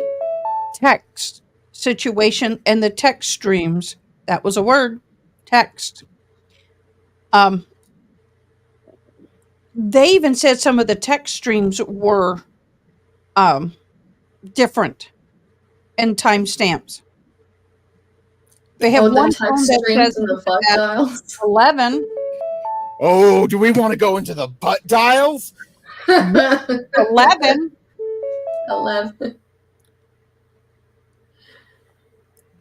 S2: text situation and the text streams? That was a word, text. They even said some of the text streams were different in timestamps. They have
S1: the
S2: one
S1: text
S2: phone that
S1: streams
S2: says
S1: and the butt
S2: at
S1: dials.
S2: 11.
S3: Oh, do we want to go into the butt dials?
S2: 11.
S1: 11.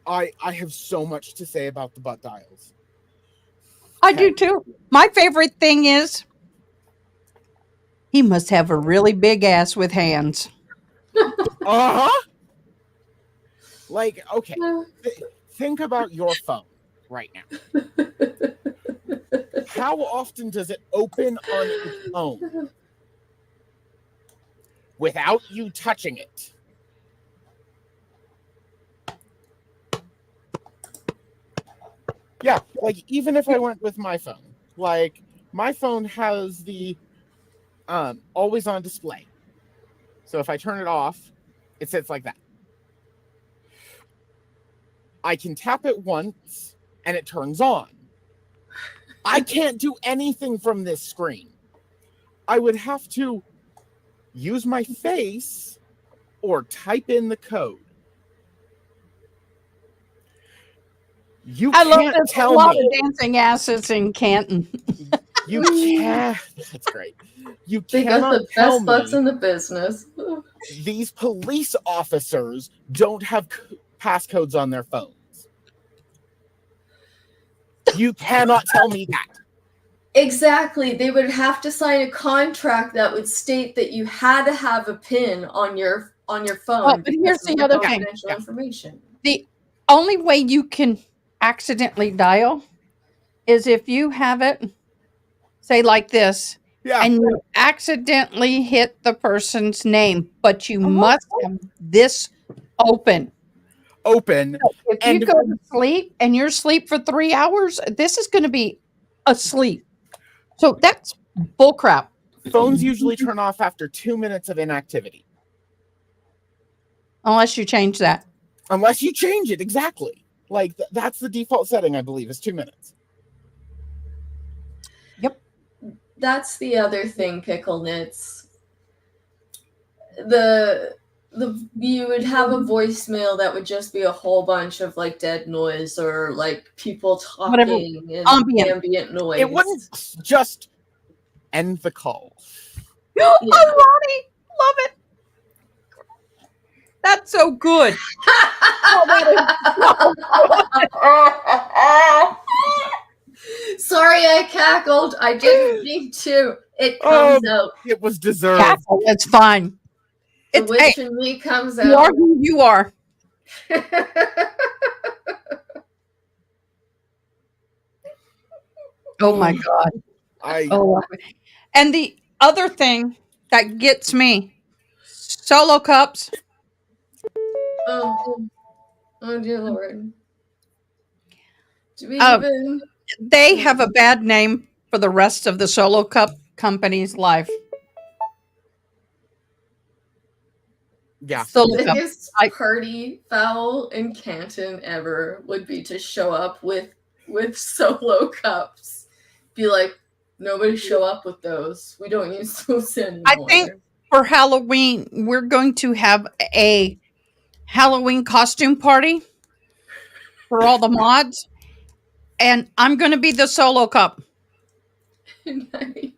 S3: I have so much to say about the butt dials.
S2: I do too. My favorite thing is he must have a really big ass with hands.
S3: Uh-huh. Like, okay, think about your phone right now. How often does it open on its own without you touching it? Yeah, like, even if I went with my phone, like, my phone has the always on display. So if I turn it off, it sits like that. I can tap it once and it turns on. I can't do anything from this screen. I would have to use my face or type in the code. You
S2: I love
S3: can't
S2: this. A
S3: tell
S2: lot
S3: me.
S2: of dancing asses in Canton.
S3: You can't. That's great. You
S1: They got
S3: cannot
S1: the
S3: tell
S1: best butts
S3: me
S1: in the business.
S3: these police officers don't have passcodes on their phones. You cannot tell me that.
S1: Exactly. They would have to sign a contract that would state that you had to have a PIN on your phone.
S2: Oh, but here's the other thing.
S1: Confidential information.
S2: The only way you can accidentally dial is if you have it, say like this,
S3: Yeah.
S2: and you accidentally hit the person's name, but you must have this open.
S3: Open.
S2: If you go to sleep and you're asleep for 3 hours, this is going to be asleep. So that's bullcrap.
S3: Phones usually turn off after 2 minutes of inactivity.
S2: Unless you change that.
S3: Unless you change it, exactly. Like, that's the default setting, I believe, is 2 minutes.
S2: Yep.
S1: That's the other thing, Pickle Knits. You would have a voicemail that would just be a whole bunch of like dead noise or like people talking and ambient noise.
S3: It wouldn't just end the call.
S2: Yeah. Oh, Ronnie, love it. That's so good.
S1: Sorry, I cackled. I didn't mean to. It comes out.
S3: It was deserved.
S2: Cackle, it's fine.
S1: The witch in me comes out.
S2: You are who you are. Oh my God. And the other thing that gets me, solo cups.
S1: Oh dear Lord. Do we even?
S2: They have a bad name for the rest of the solo cup company's life.
S3: Yeah.
S1: The biggest party foul in Canton ever would be to show up with solo cups. Be like, nobody show up with those. We don't use those anymore.
S2: I think for Halloween, we're going to have a Halloween costume party for all the mods. And I'm going to be the solo cup.
S1: Nice.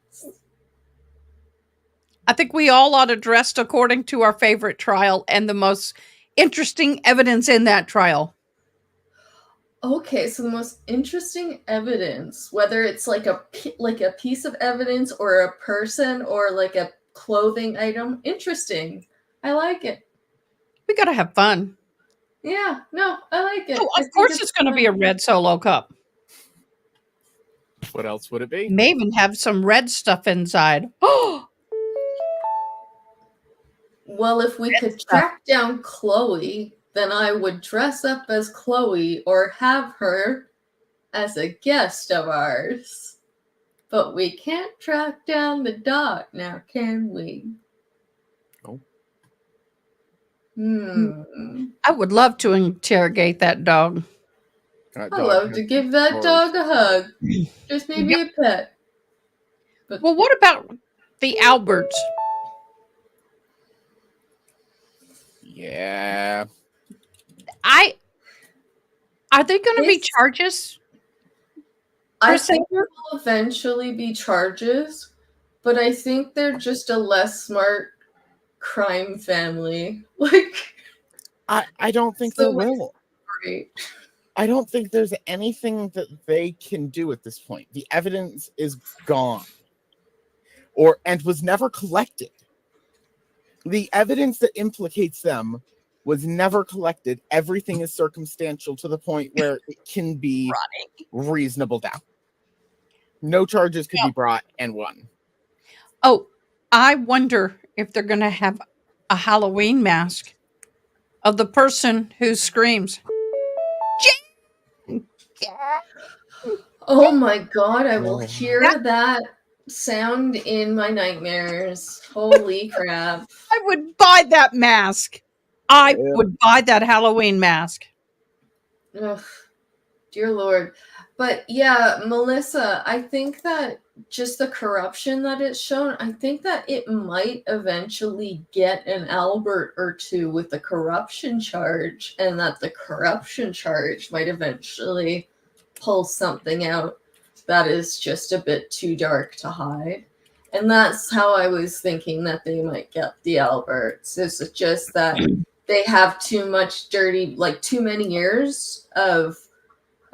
S2: I think we all ought to dress according to our favorite trial and the most interesting evidence in that trial.
S1: Okay, so the most interesting evidence, whether it's like a piece of evidence or a person or like a clothing item, interesting. I like it.
S2: We got to have fun.
S1: Yeah, no, I like it.
S2: Oh,
S1: I
S2: of
S1: think
S2: course it's going to be a
S1: fun.
S2: red Solo cup.
S3: What else would it be?
S2: May even have some red stuff inside. Oh,
S1: Well, if we could
S2: stuff.
S1: track down Chloe, then I would dress up as Chloe or have her as a guest of ours. But we can't track down the dog now, can we?
S3: No.
S2: I would love to interrogate that dog.
S3: That
S1: I
S3: dog
S1: love
S3: has
S1: to give that
S3: scars.
S1: dog a hug. Just maybe a pet. But
S2: Well, what about the Alberts?
S3: Yeah.
S2: Are they going to be
S1: It's-
S2: charges?
S1: I
S2: for
S1: think
S2: Saber?
S1: there will eventually be charges, but I think they're just a less smart crime family. Like,
S3: I don't think
S1: So
S3: they will.
S1: great.
S3: I don't think there's anything that they can do at this point. The evidence is gone. And was never collected. The evidence that implicates them was never collected. Everything is circumstantial to the point where it can be reasonable doubt. No charges could be brought and won.
S2: Oh, I wonder if they're going to have a Halloween mask of the person who screams.
S1: Oh my god, I will
S3: Oh.
S1: hear that sound in my nightmares. Holy crap.
S2: I would buy that mask. I
S3: Yeah.
S2: would buy that Halloween mask.
S1: Ugh, dear Lord. But yeah, Melissa, I think that just the corruption that it's shown, I think that it might eventually get an Albert or two with the corruption charge, and that the corruption charge might eventually pull something out that is just a bit too dark to hide. And that's how I was thinking that they might get the Alberts. It's just that they have too much dirty, like too many years of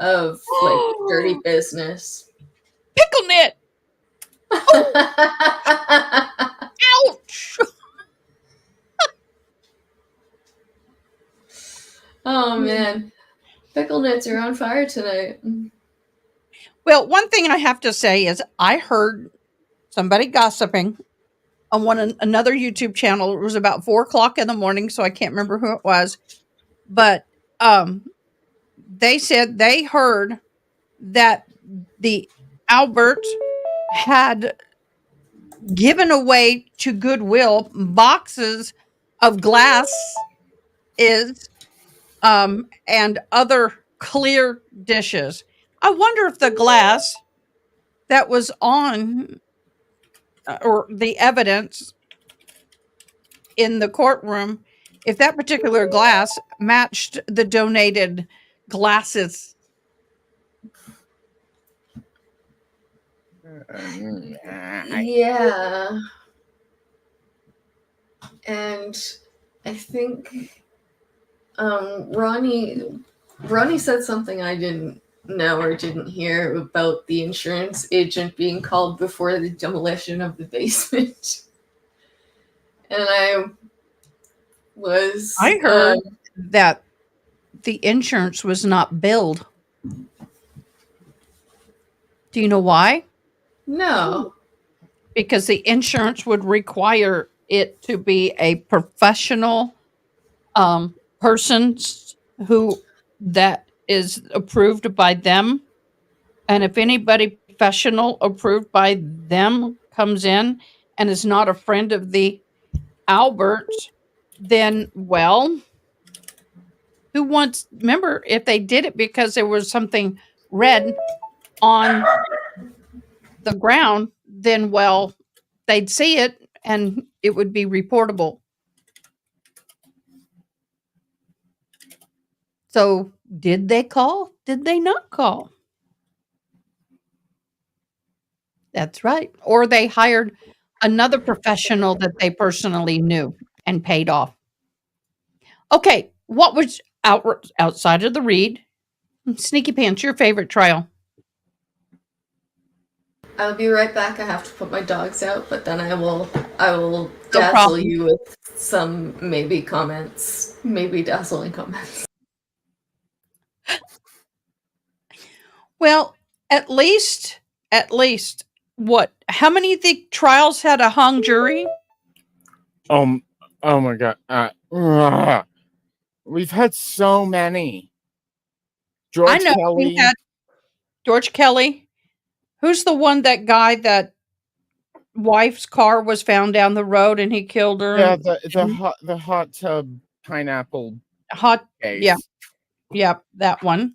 S1: like dirty business.
S2: Pickle knit. Ouch.
S1: Oh man, pickle knits are on fire tonight.
S2: Well, one thing I have to say is I heard somebody gossiping on another YouTube channel. It was about 4:00 in the morning, so I can't remember who it was. But they said they heard that the Albert had given away to Goodwill boxes of glass and other clear dishes. I wonder if the glass that was on or the evidence in the courtroom, if that particular glass matched the donated glasses.
S1: Yeah. And I think Ronnie said something I didn't know or didn't hear about the insurance agent being called before the demolition of the basement. And I
S2: heard that the insurance was not billed. Do you know why?
S1: No.
S2: Because the insurance would require it to be a professional person who that is approved by them. And if anybody professional approved by them comes in and is not a friend of the Alberts, then, well, who wants, remember, if they did it because there was something red on the ground, then, well, they'd see it and it would be reportable. So, did they call? Did they not call? That's right. Or they hired another professional that they personally knew and paid off. Okay, what was outside of the read? Sneaky Pants, your favorite trial.
S1: I'll be right back. I have to put my dogs out, but then I will
S2: No
S1: dazzle
S2: problem.
S1: you with some maybe comments, maybe dazzling comments.
S2: Well, at least, what? How many of the trials had a hung jury?
S3: Oh my god. We've had so many.
S2: I
S3: George
S2: know we
S3: Kelly.
S2: had George Kelly. Who's the one, that guy that wife's car was found down the road and he killed her?
S3: Yeah,
S2: and
S3: the hot tub pineapple
S2: hot.
S3: case.
S2: Yeah, that one.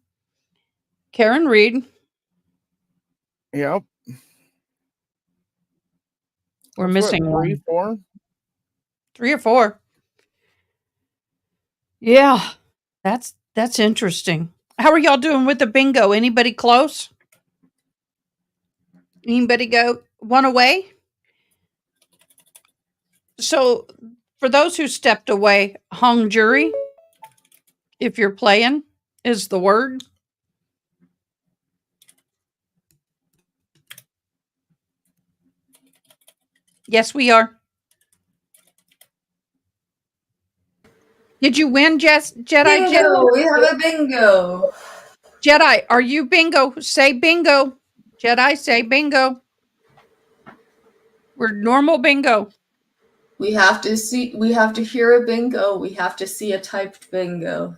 S2: Karen Reed.
S3: Yep.
S2: We're
S3: That's
S2: missing
S3: what, 3,
S2: one.
S3: 4?
S2: 3 or 4. Yeah, that's interesting. How are y'all doing with the bingo? Anybody close? Anybody go one away? So, for those who stepped away, hung jury, if you're playing, is the word. Yes, we are. Did you win, Jedi?
S1: Bingo! We have a bingo.
S2: Jedi, are you bingo? Say bingo. Jedi, say bingo. We're normal bingo.
S1: We have to hear a bingo. We have to see a typed bingo.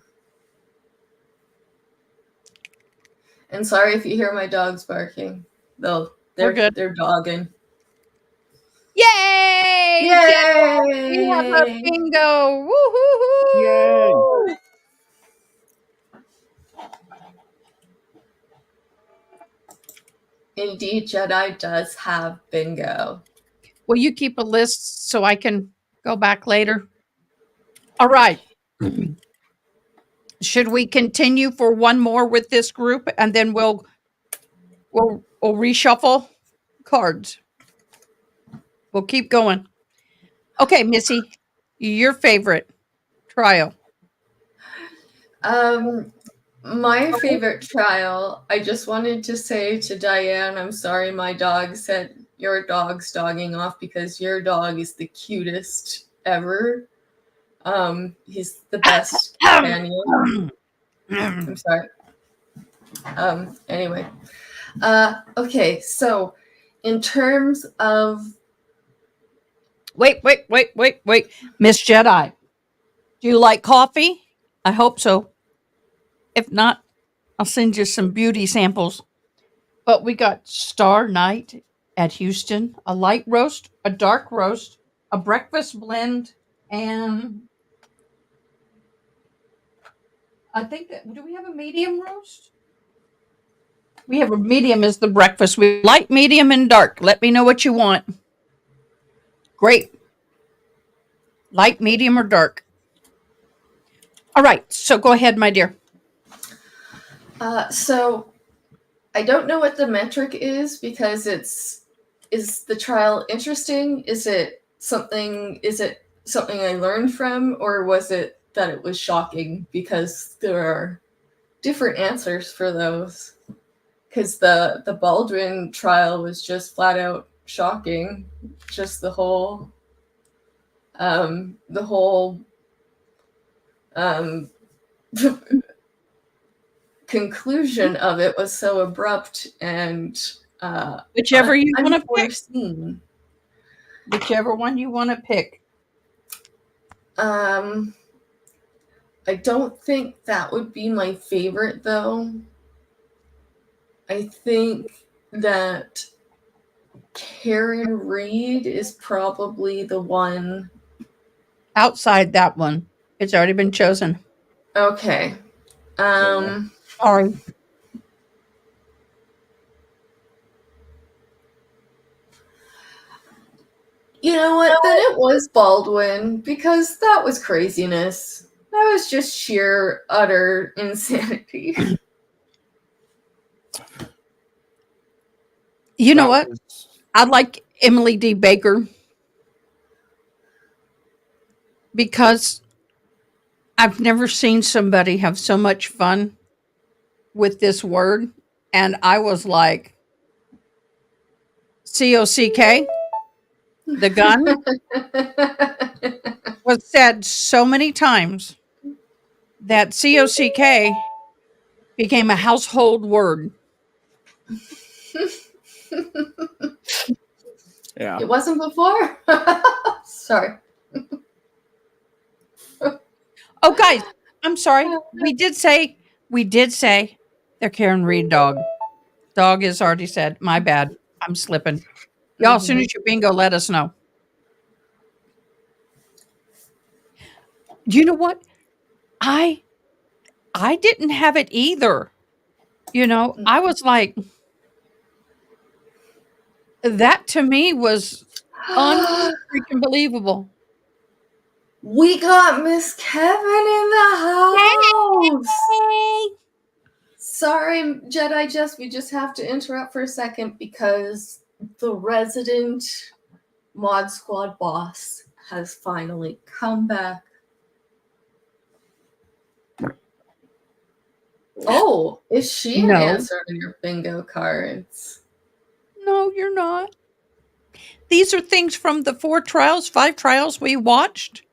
S1: And sorry if you hear my dogs barking.
S2: We're good.
S1: They're dogging.
S2: Yay!
S1: Yay!
S2: We have a bingo. Woo-hoo-hoo!
S3: Yay!
S1: Indeed, Jedi does have bingo.
S2: Will you keep a list so I can go back later? All right. Should we continue for one more with this group and then we'll reshuffle cards? We'll keep going. Okay, Missy, your favorite trial.
S1: My favorite trial, I just wanted to say to Diane, I'm sorry my dog said your dog's dogging off because your dog is the cutest ever. He's the best companion. I'm sorry. Anyway. Okay, so in terms of
S2: Wait. Miss Jedi, do you like coffee? I hope so. If not, I'll send you some beauty samples. But we got Star Night at Houston, a light roast, a dark roast, a breakfast blend, and I think that, do we have a medium roast? We have a medium as the breakfast. We light, medium, and dark. Let me know what you want. Great. Light, medium, or dark. All right. So go ahead, my dear.
S1: so I don't know what the metric is because is the trial interesting? Is it something I learned from, or was it that it was shocking? Because there are different answers for those. Because the Baldwin trial was just flat out shocking. Just the whole conclusion of it was so abrupt and
S2: Whichever you want to pick.
S1: unforeseen.
S2: Whichever one you want to pick.
S1: I don't think that would be my favorite, though. I think that Karen Reed is probably the one.
S2: Outside that one. It's already been chosen.
S1: Okay.
S2: Sorry.
S1: You know what? Then it was Baldwin, because that was craziness. That was just sheer, utter insanity.
S2: You know what? I'd like Emily D. Baker because I've never seen somebody have so much fun with this word, and I was like, COCK, the gun, was said so many times that COCK became a household word.
S3: Yeah.
S1: It wasn't before. Sorry.
S2: Oh, guys, I'm sorry. We did say they're Karen Reed dog. Dog is already said. My bad. I'm slipping. Y'all, as soon as you bingo, let us know. You know what? I didn't have it either. You know, I was like, that to me was unfreaking believable.
S1: We got Miss Kevin in the house.
S2: Hey!
S1: Sorry, Jedi Jess, we just have to interrupt for a second because the resident Mod Squad boss has finally come back. Oh, is she an
S2: No.
S1: answer on your bingo cards?
S2: No, you're not. These are things from the 5 trials we watched.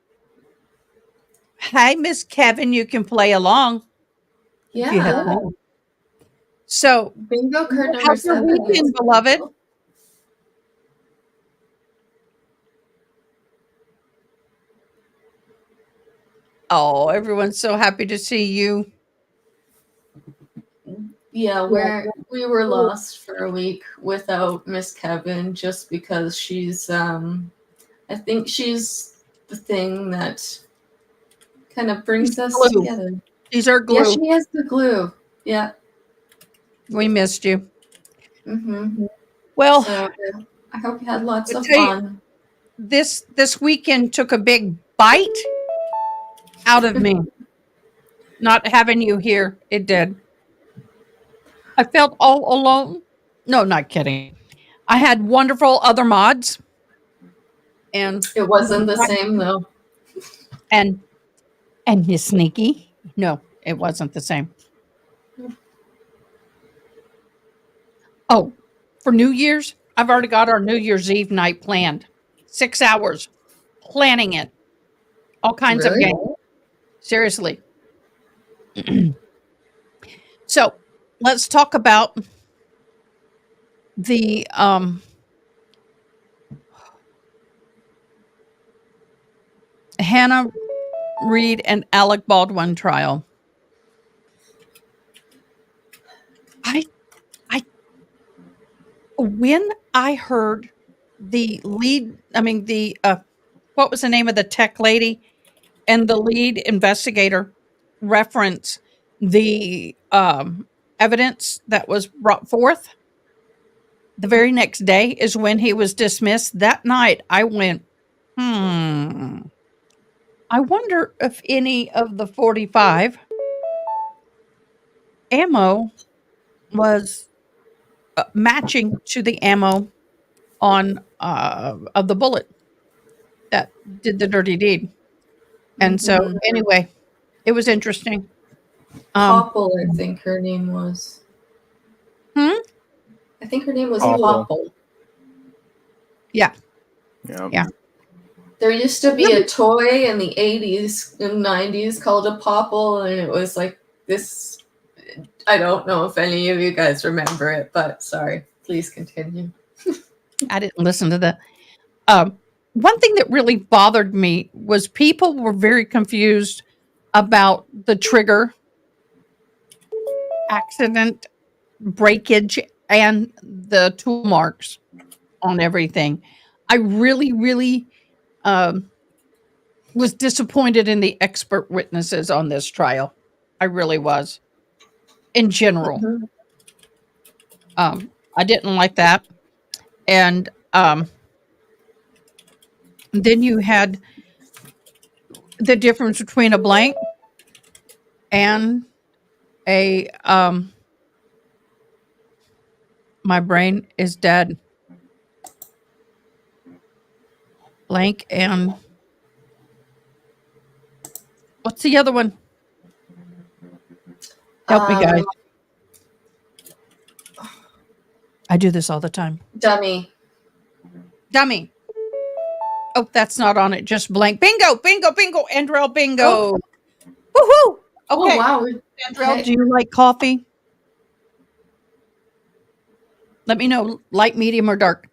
S2: Hey, Miss Kevin, you can play along.
S1: Yeah.
S2: If you have time. So,
S1: Bingo card number
S2: how's your
S1: 7.
S2: weekend, beloved? Oh, everyone's so happy to see you.
S1: Yeah, we were lost for a week without Miss Kevin just because she's I think she's the thing that kind of brings us
S2: glue.
S1: together.
S2: She's our glue.
S1: Yeah, she has the glue. Yeah.
S2: We missed you.
S1: Mm-hmm.
S2: Well,
S1: So I hope you had lots
S2: I'll
S1: of
S2: tell you,
S1: fun.
S2: this weekend took a big bite out of me. Not having you here, it did. I felt all alone. No, not kidding. I had wonderful other mods, and
S1: It wasn't the same though.
S2: and Miss Sneaky. No, it wasn't the same. Oh, for New Year's, I've already got our New Year's Eve night planned. 6 hours planning it. All kinds of
S1: Really?
S2: games. Seriously. So let's talk about the Hannah Reed and Alec Baldwin trial. When I heard the lead, what was the name of the tech lady and the lead investigator reference the evidence that was brought forth, the very next day is when he was dismissed. That night, I went, I wonder if any of the 45 ammo was matching to the ammo on of the bullet that did the dirty deed. And so,
S1: Mhm.
S2: anyway, it was interesting.
S1: Popple, I think her name was.
S2: Hmm?
S1: I think her name was
S3: Popple.
S1: Popple.
S2: Yeah.
S3: Yeah.
S1: There used to be a toy in the 80s and 90s called a Popple, and it was like this. I don't know if any of you guys remember it, but sorry. Please continue.
S2: I didn't listen to the. One thing that really bothered me was people were very confused about the trigger accident, breakage, and the tool marks on everything. I really, really was disappointed in the expert witnesses on this trial. I really was. In general, I didn't like that. And then you had the difference between a blank and a my brain is dead. Blank and what's the other one? Help me, guys. I do this all the time.
S1: Dummy.
S2: Dummy. Oh, that's not on it. Just blank. Bingo, bingo, bingo. Andrel, bingo.
S1: Oh.
S2: Woohoo.
S1: Oh,
S2: Okay.
S1: wow.
S2: Andrel,
S1: Okay.
S2: do you like coffee? Let me know, light, medium, or dark.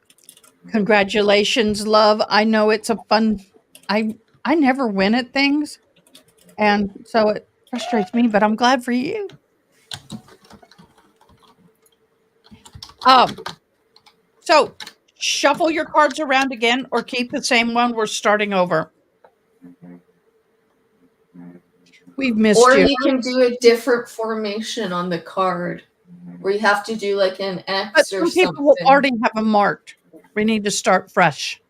S2: Congratulations, love. I know it's a fun. I never win at things, and so it frustrates me. But I'm glad for you. So shuffle your cards around again, or keep the same one. We're starting over. We've missed
S1: Or
S2: you.
S1: you can do a different formation on the card where you have to do like an
S2: But
S1: X or
S2: some people will
S1: something.
S2: already have them marked. We need to start fresh.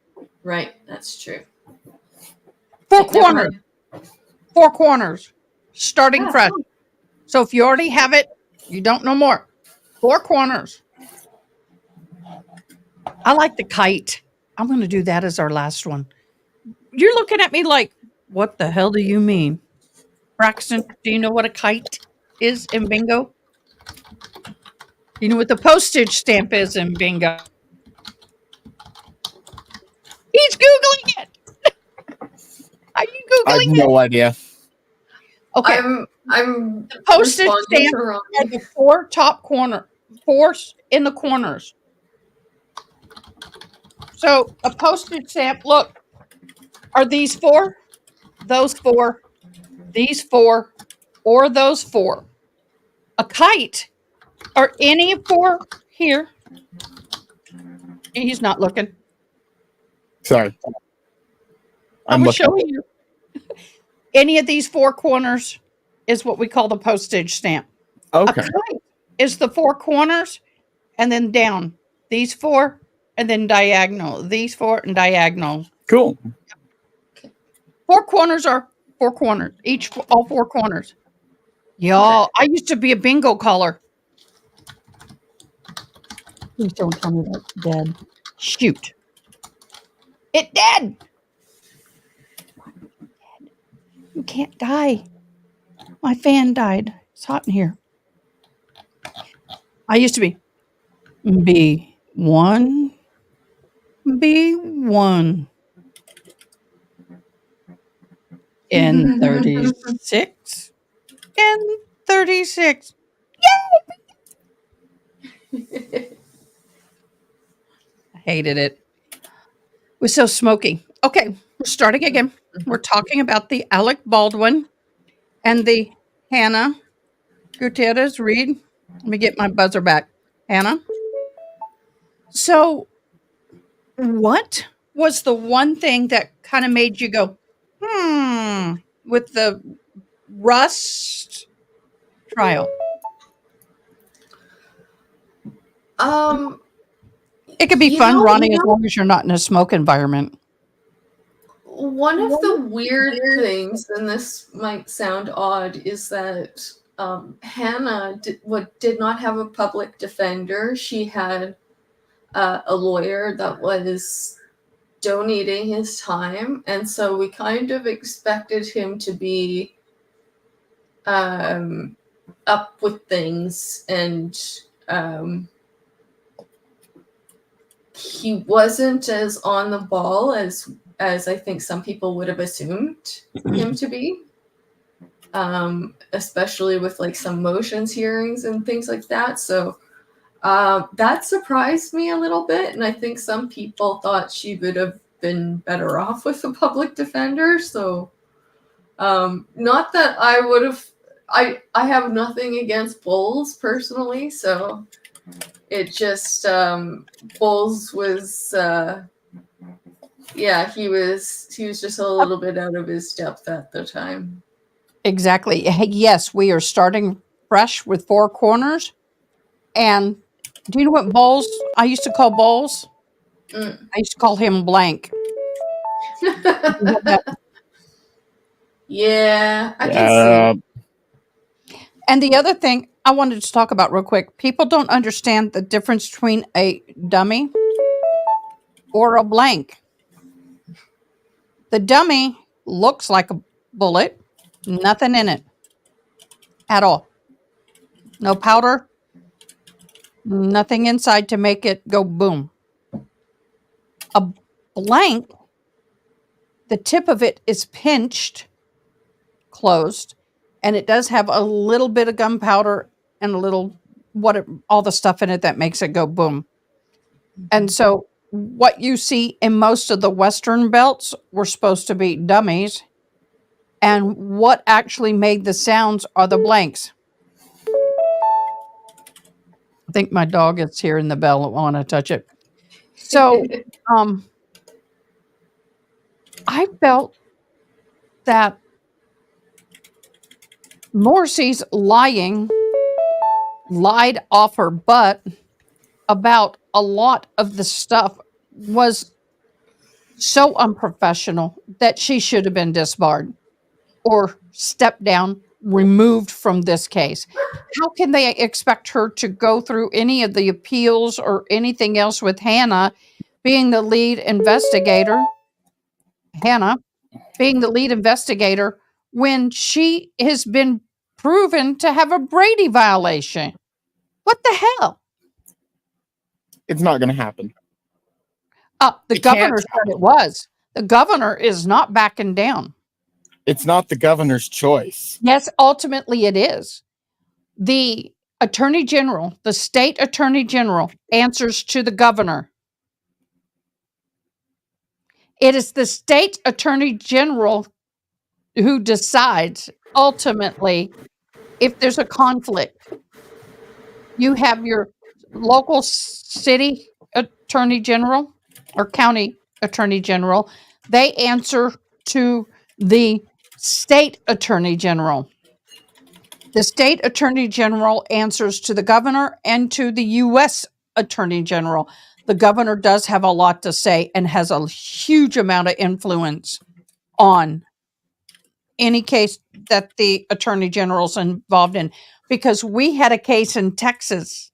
S1: Right, that's true.
S2: Four
S1: Like, never
S2: corners.
S1: mind.
S2: 4 corners. Starting
S1: Yeah,
S2: fresh.
S1: fine.
S2: So if you already have it, you don't know more. 4 corners. I like the kite. I'm going to do that as our last one. You're looking at me like, what the hell do you mean? Braxton, do you know what a kite is in bingo? You know what the postage stamp is in bingo? He's Googling it. Are you
S3: I have
S2: Googling it?
S3: no idea.
S2: Okay.
S1: I'm
S2: The postage
S1: responding
S2: stamp
S1: to
S2: are
S1: Ronnie.
S2: the 4 top corner, 4 in the corners. So a postage stamp, look, are these 4? Those 4, these 4, or those 4. A kite are any 4 here. He's not looking.
S3: Sorry.
S2: I was showing you. Any of these 4 corners is what we call the postage stamp.
S3: Okay.
S2: A kite is the 4 corners and then down. These 4 and then diagonal. These 4 and diagonal.
S3: Cool.
S2: 4 corners are 4 corners. All 4 corners. Y'all, I used to be a bingo caller. Please don't tell me that's dead. Shoot. It dead. You can't die. My fan died. It's hot in here. I used to be B1, B1. N36, N36. I hated it. It was so smoky. Okay, we're starting again. We're talking about the Alec Baldwin and the Hannah Gutierrez Reed. Let me get my buzzer back. Hannah. So, what was the one thing that kind of made you go, with the Rust trial? It could be fun, Ronnie, as long as you're not in a smoke environment.
S1: One of the weird things, and this might sound odd, is that Hannah did not have a public defender. She had a lawyer that was donating his time, and so we kind of expected him to be up with things, and he wasn't as on the ball as I think some people would have assumed him to be, especially with like some motions hearings and things like that. So that surprised me a little bit, and I think some people thought she would have been better off with a public defender. So not that I would have. I have nothing against Bowles personally, so it just Bowles was he was just a little bit out of his depth at the time.
S2: Exactly. Yes, we are starting fresh with 4 corners. And do you know what Bowles I used to call Bowles? I used to call him blank.
S1: Yeah, I can see.
S2: And the other thing I wanted to talk about real quick, people don't understand the difference between a dummy or a blank. The dummy looks like a bullet, nothing in it at all. No powder, Nothing inside to make it go boom. A blank, the tip of it is pinched, closed, and it does have a little bit of gunpowder and a little all the stuff in it that makes it go boom. And so what you see in most of the Western belts were supposed to be dummies. And what actually made the sounds are the blanks. I think my dog is hearing the bell. I want to touch it. So I felt that Morrissey's lied off her butt about a lot of the stuff was so unprofessional that she should have been disbarred or stepped down, removed from this case. How can they expect her to go through any of the appeals or anything else with Hannah being the lead investigator? Hannah being the lead investigator when she has been proven to have a Brady violation. What the hell?
S3: It's not going to happen.
S2: The governor said it was. The governor is not backing down.
S3: It's not the governor's choice.
S2: Yes, ultimately it is. The attorney general, the state attorney general, answers to the governor. It is the state attorney general who decides ultimately if there's a conflict. You have your local city attorney general or county attorney general. They answer to the state attorney general. The state attorney general answers to the governor and to the U.S. attorney general. The governor does have a lot to say and has a huge amount of influence on any case that the attorney general's involved in. Because we had a case in Texas,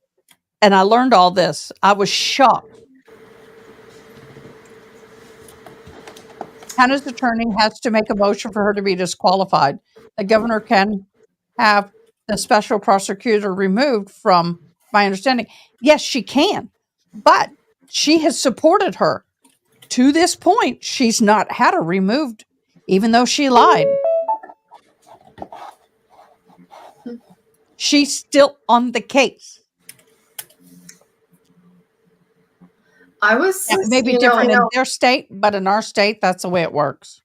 S2: and I learned all this. I was shocked. Hannah's attorney has to make a motion for her to be disqualified. The governor can have the special prosecutor removed from my understanding. Yes, she can, but she has supported her. To this point, she's not had her removed, even though she lied. She's still on the case.
S1: I was
S2: maybe different in their state, but in our state, that's the way it works.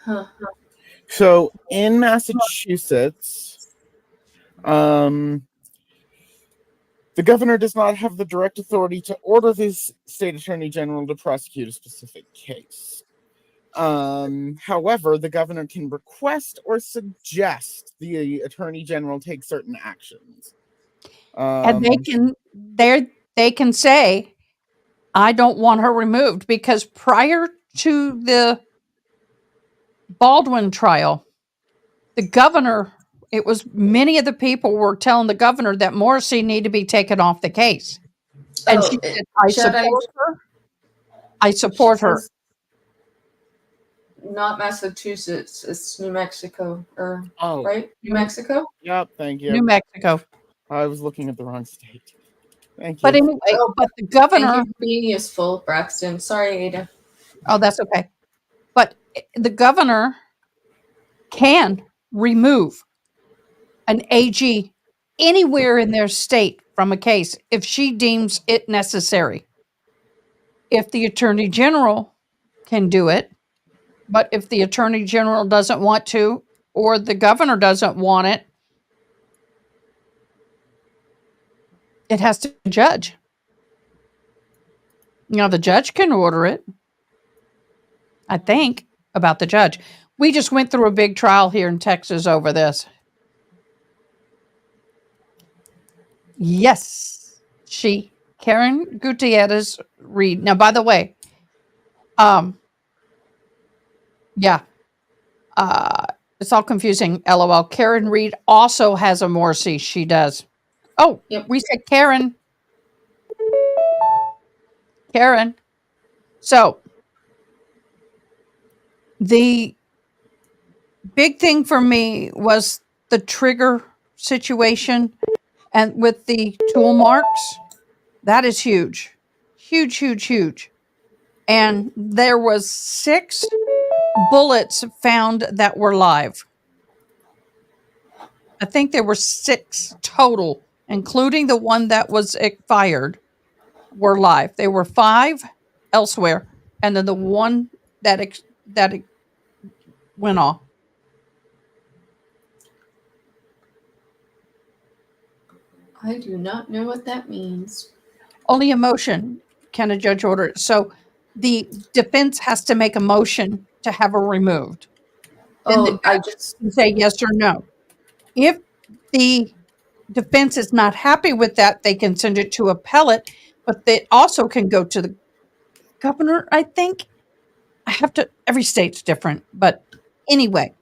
S1: Huh.
S3: So in Massachusetts, the governor does not have the direct authority to order the state attorney general to prosecute a specific case. However, the governor can request or suggest the attorney general take certain actions.
S2: And they can say, I don't want her removed, because prior to the Baldwin trial, the governor, many of the people were telling the governor that Morrissey needed to be taken off the case. And she said, I support her.
S1: Not Massachusetts, it's New Mexico,
S3: Oh,
S1: right? New Mexico?
S3: Yep, thank you.
S2: New Mexico.
S3: I was looking at the wrong state. Thank you.
S2: But anyway, but the governor.
S1: Thank you for being useful, Braxton. Sorry, Ada.
S2: Oh, that's okay. But the governor can remove an AG anywhere in their state from a case if she deems it necessary. If the attorney general can do it, but if the attorney general doesn't want to, or the governor doesn't want it, it has to be a judge. Now, the judge can order it, I think, about the judge. We just went through a big trial here in Texas over this. Yes, Karen Gutierrez Reed. Now, by the way, it's all confusing. LOL. Karen Reed also has a Morrissey. She does. Oh, yep. We said Karen. Karen. So the big thing for me was the trigger situation And with the tool marks, that is huge. Huge, huge, huge. And there was 6 bullets found that were live. I think there were 6 total, including the one that was fired, were live. There were 5 elsewhere, and then the one that went off.
S1: I do not know what that means.
S2: Only a motion can a judge order it. So the defense has to make a motion to have her removed. Then the
S1: Oh, I
S2: judge
S1: just
S2: can say yes or no. If the defense is not happy with that, they can send it to appellate, but they also can go to the governor, I think. Every state's different, but anyway.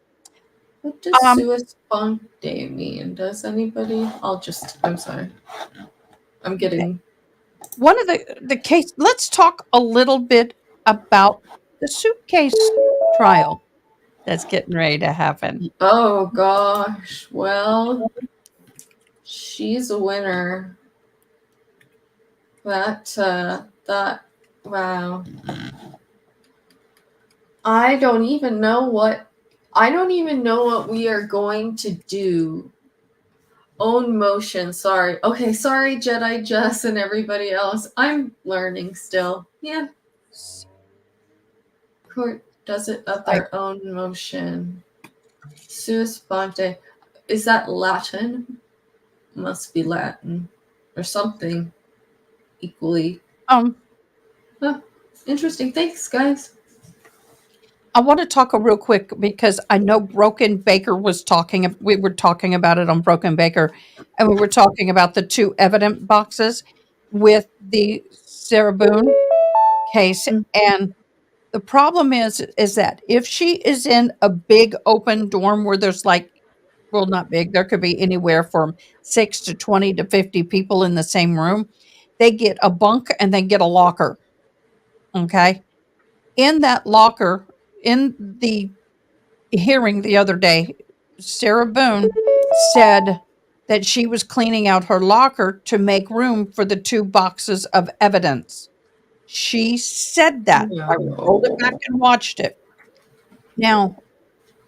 S1: what does sua sponte mean? Does anybody? I'm sorry. I'm getting
S2: One of the case, let's talk a little bit about the suitcase trial that's getting ready to happen.
S1: Oh gosh. Well, she's a winner. That wow. I don't even know what we are going to do. Own motion. Sorry. Okay, sorry, Jedi Jess and everybody else. I'm learning still. Yeah. Court does it of their own motion. Sua sponte. Is that Latin? Must be Latin. Or something equally. Interesting. Thanks, guys.
S2: I want to talk real quick because I know Broken Baker was talking. We were talking about it on Broken Baker, and we were talking about the 2 evidence boxes with the Sarah Boone case. And the problem is that if she is in a big open dorm where there's not big, there could be anywhere from 6 to 20 to 50 people in the same room. They get a bunk and they get a locker. Okay. In that locker, in the hearing the other day, Sarah Boone said that she was cleaning out her locker to make room for the 2 boxes of evidence. She said that. I rolled it back and watched it. Now,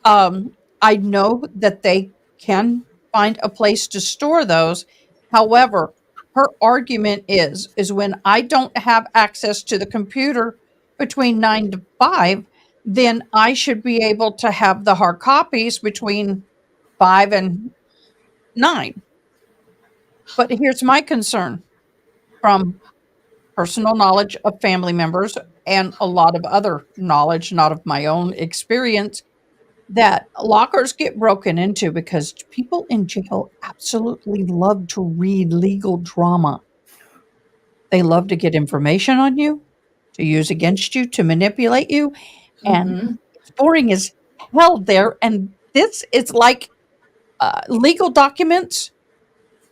S2: I know that they can find a place to store those. However, her argument is when I don't have access to the computer between 9 to 5, then I should be able to have the hard copies between 5 and 9. But here's my concern from personal knowledge of family members and a lot of other knowledge, not of my own experience, that lockers get broken into because people in jail absolutely love to read legal drama. They love to get information on you, to use against you, to manipulate you, and it's boring as hell there. And this is like legal documents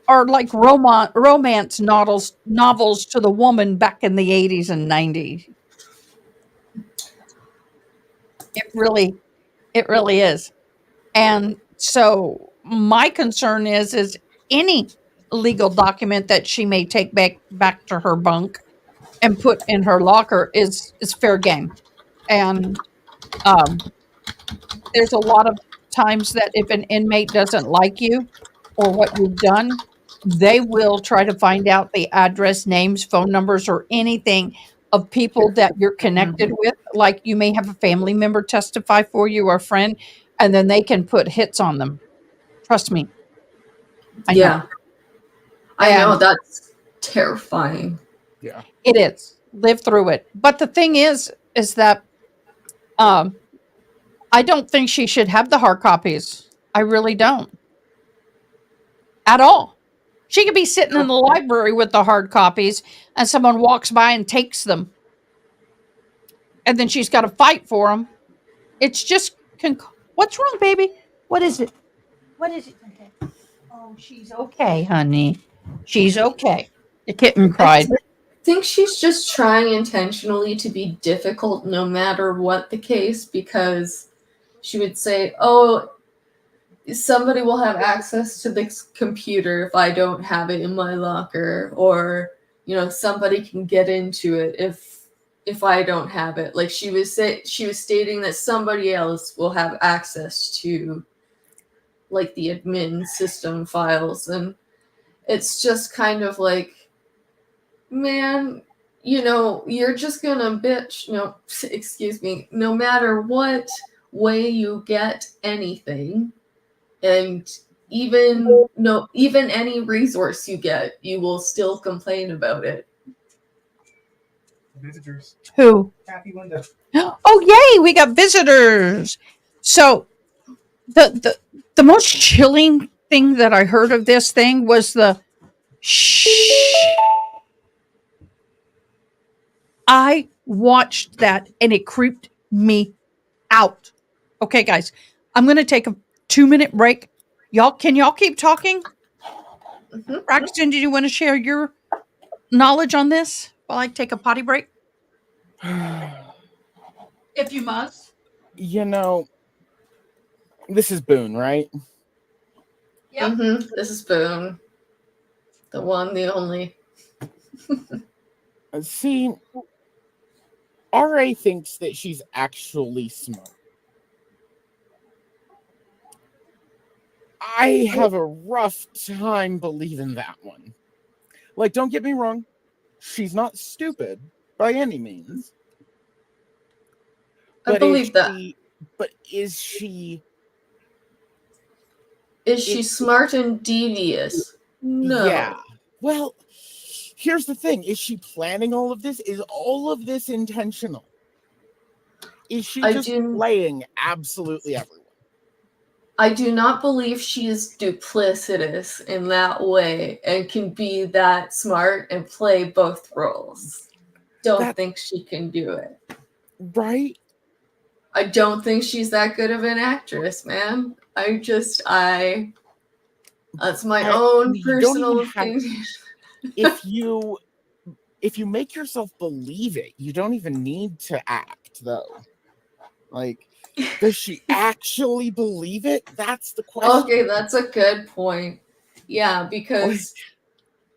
S2: are like romance novels to the woman back in the 80s and 90s. It really is. And so my concern is any legal document that she may take back to her bunk and put in her locker is fair game. And there's a lot of times that if an inmate doesn't like you or what you've done, they will try to find out the address, names, phone numbers, or anything of people that you're connected with. Like you may have a family member testify for you or a friend, and then they can put hits on them. Trust me. I know.
S1: I know, that's terrifying.
S3: Yeah.
S2: It is. Live through it. But the thing is that I don't think she should have the hard copies. I really don't. At all. She could be sitting in the library with the hard copies and someone walks by and takes them. And then she's got to fight for them. It's just, what's wrong, baby? What is it? What is it? Okay. Oh, she's okay, honey. She's okay. The kitten cried.
S1: I think she's just trying intentionally to be difficult no matter what the case, because she would say, oh, somebody will have access to this computer if I don't have it in my locker, or somebody can get into it if I don't have it. Like she was stating that somebody else will have access to like the admin system files, and it's just kind of like, man, you're just gonna bitch. No, excuse me. No matter what way you get anything, and even any resource you get, you will still complain about it.
S6: Visitors.
S2: Who?
S6: Happy window.
S2: Oh, yay! We got visitors. So the most chilling thing that I heard of this thing was the shh. I watched that and it creeped me out. Okay, guys, I'm going to take a 2-minute break. Can y'all keep talking?
S1: Mhm.
S2: Braxton, do you want to share your knowledge on this while I take a potty break? If you must.
S3: This is Boone, right?
S2: Yep.
S1: Mm-hmm. This is Boone, the one, the only.
S3: See, RA thinks that she's actually smart. I have a rough time believing that one. Like, don't get me wrong, she's not stupid by any means.
S1: I believe that.
S3: But is she?
S1: Is she smart and devious? No.
S3: Yeah. Well, here's the thing: is she planning all of this? Is all of this intentional? Is she just playing absolutely everyone?
S1: I do not believe she is duplicitous in that way and can be that smart and play both roles. Don't think she can do it.
S3: Right?
S1: I don't think she's that good of an actress, man. That's my own personal opinion.
S3: If you make yourself believe it, you don't even need to act, though. Like, does she actually believe it? That's the question.
S1: Okay, that's a good point. Yeah, because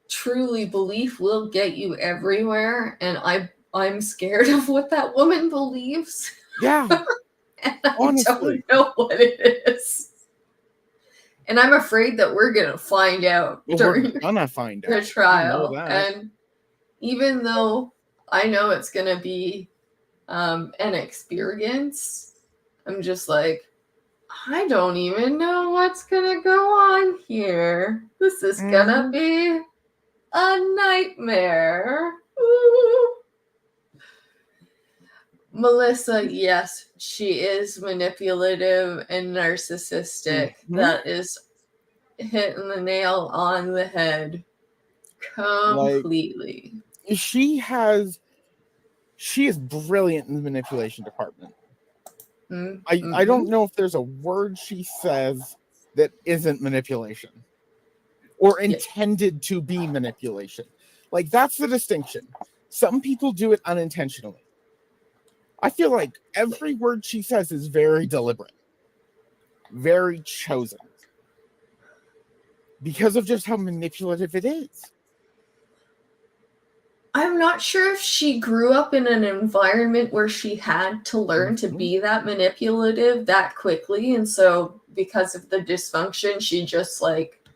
S1: truly belief will get you everywhere, and I'm scared of what that woman believes.
S3: Yeah.
S1: And I don't know what it is. And I'm afraid that we're gonna find out during the trial. And even though I know it's gonna be an experience, I'm just like, I don't even know what's gonna go on here. This is gonna be a nightmare. Ooh. Melissa, yes, she is manipulative and narcissistic. That is hitting the nail on the head completely.
S3: Like, she is brilliant in the manipulation department. I don't know if there's a word she says that isn't manipulation or intended to be manipulation. Like, that's the distinction. Some people do it unintentionally. I feel like every word she says is very deliberate, very chosen, because of just how manipulative it is.
S1: I'm not sure if she grew up in an environment where she had to learn to be that manipulative that quickly, and so because of the dysfunction, she just like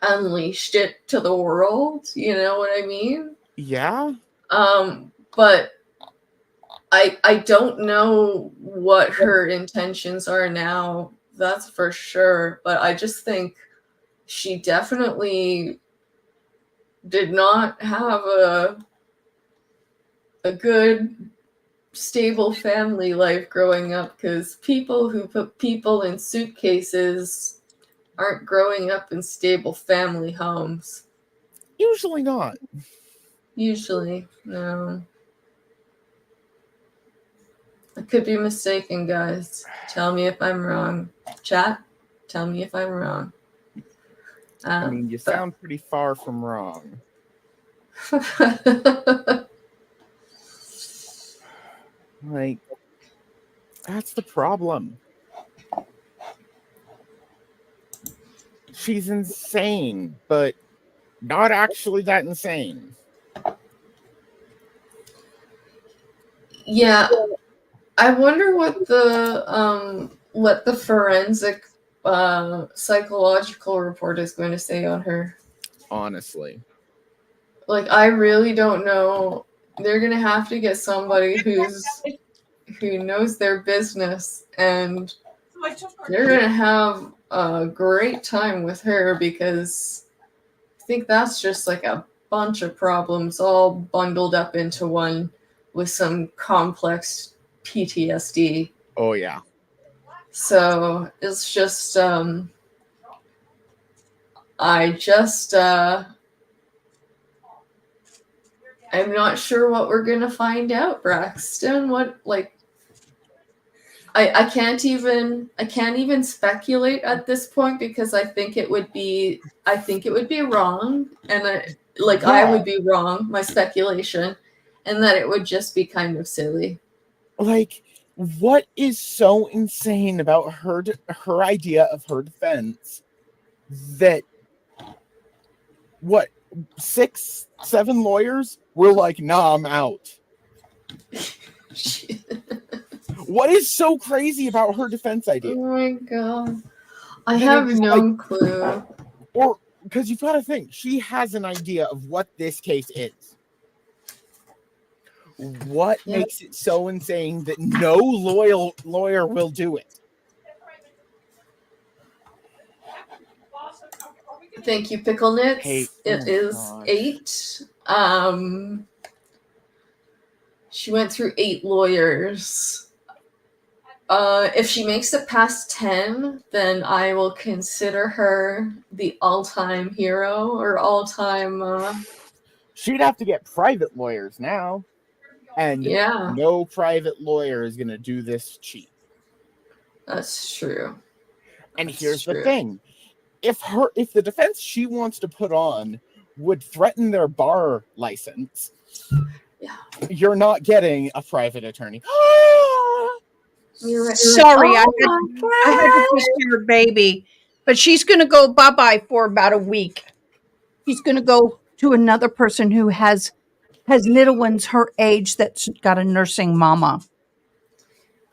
S1: unleashed it to the world. You know what I mean?
S3: Yeah.
S1: But I don't know what her intentions are now. That's for sure. But I just think she definitely did not have a good, stable family life growing up, because people who put people in suitcases aren't growing up in stable family homes.
S3: Usually not.
S1: Usually, no. I could be mistaken, guys. Tell me if I'm wrong. Chat, tell me if I'm wrong.
S3: I mean, you sound pretty far from wrong. Like, that's the problem. she's insane, but not actually that insane.
S1: Yeah, I wonder what the forensic psychological report is going to say on her.
S3: Honestly.
S1: Like, I really don't know. They're gonna have to get somebody who knows their business, and they're gonna have a great time with her, because I think that's just like a bunch of problems all bundled up into one with some complex PTSD.
S3: Oh yeah.
S1: So it's just I'm not sure what we're gonna find out, Braxton. What, like, I can't even speculate at this point, because I think it would be wrong, and I would be wrong, my speculation, and that it would just be kind of silly.
S3: Like, what is so insane about her idea of her defense that 6, 7 lawyers were like, nah, I'm out. What is so crazy about her defense idea?
S1: Oh my god. I have no clue.
S3: Or, because you've got to think, she has an idea of what this case is. What makes it so insane that no loyal lawyer will do it?
S1: Thank you, Pickle Nits.
S3: Hey,
S1: It is
S3: gosh.
S1: 8. She went through 8 lawyers. If she makes it past 10, then I will consider her the all-time hero, or all-time.
S3: She'd have to get private lawyers now. And no private lawyer is going to do this cheap.
S1: That's true.
S3: And here's the thing. If the defense she wants to put on would threaten their bar license, you're not getting a private attorney.
S2: Sorry, I had to kiss your baby, but she's going to go bye-bye for about a week. She's going to go to another person who has little ones her age that's got a nursing mama.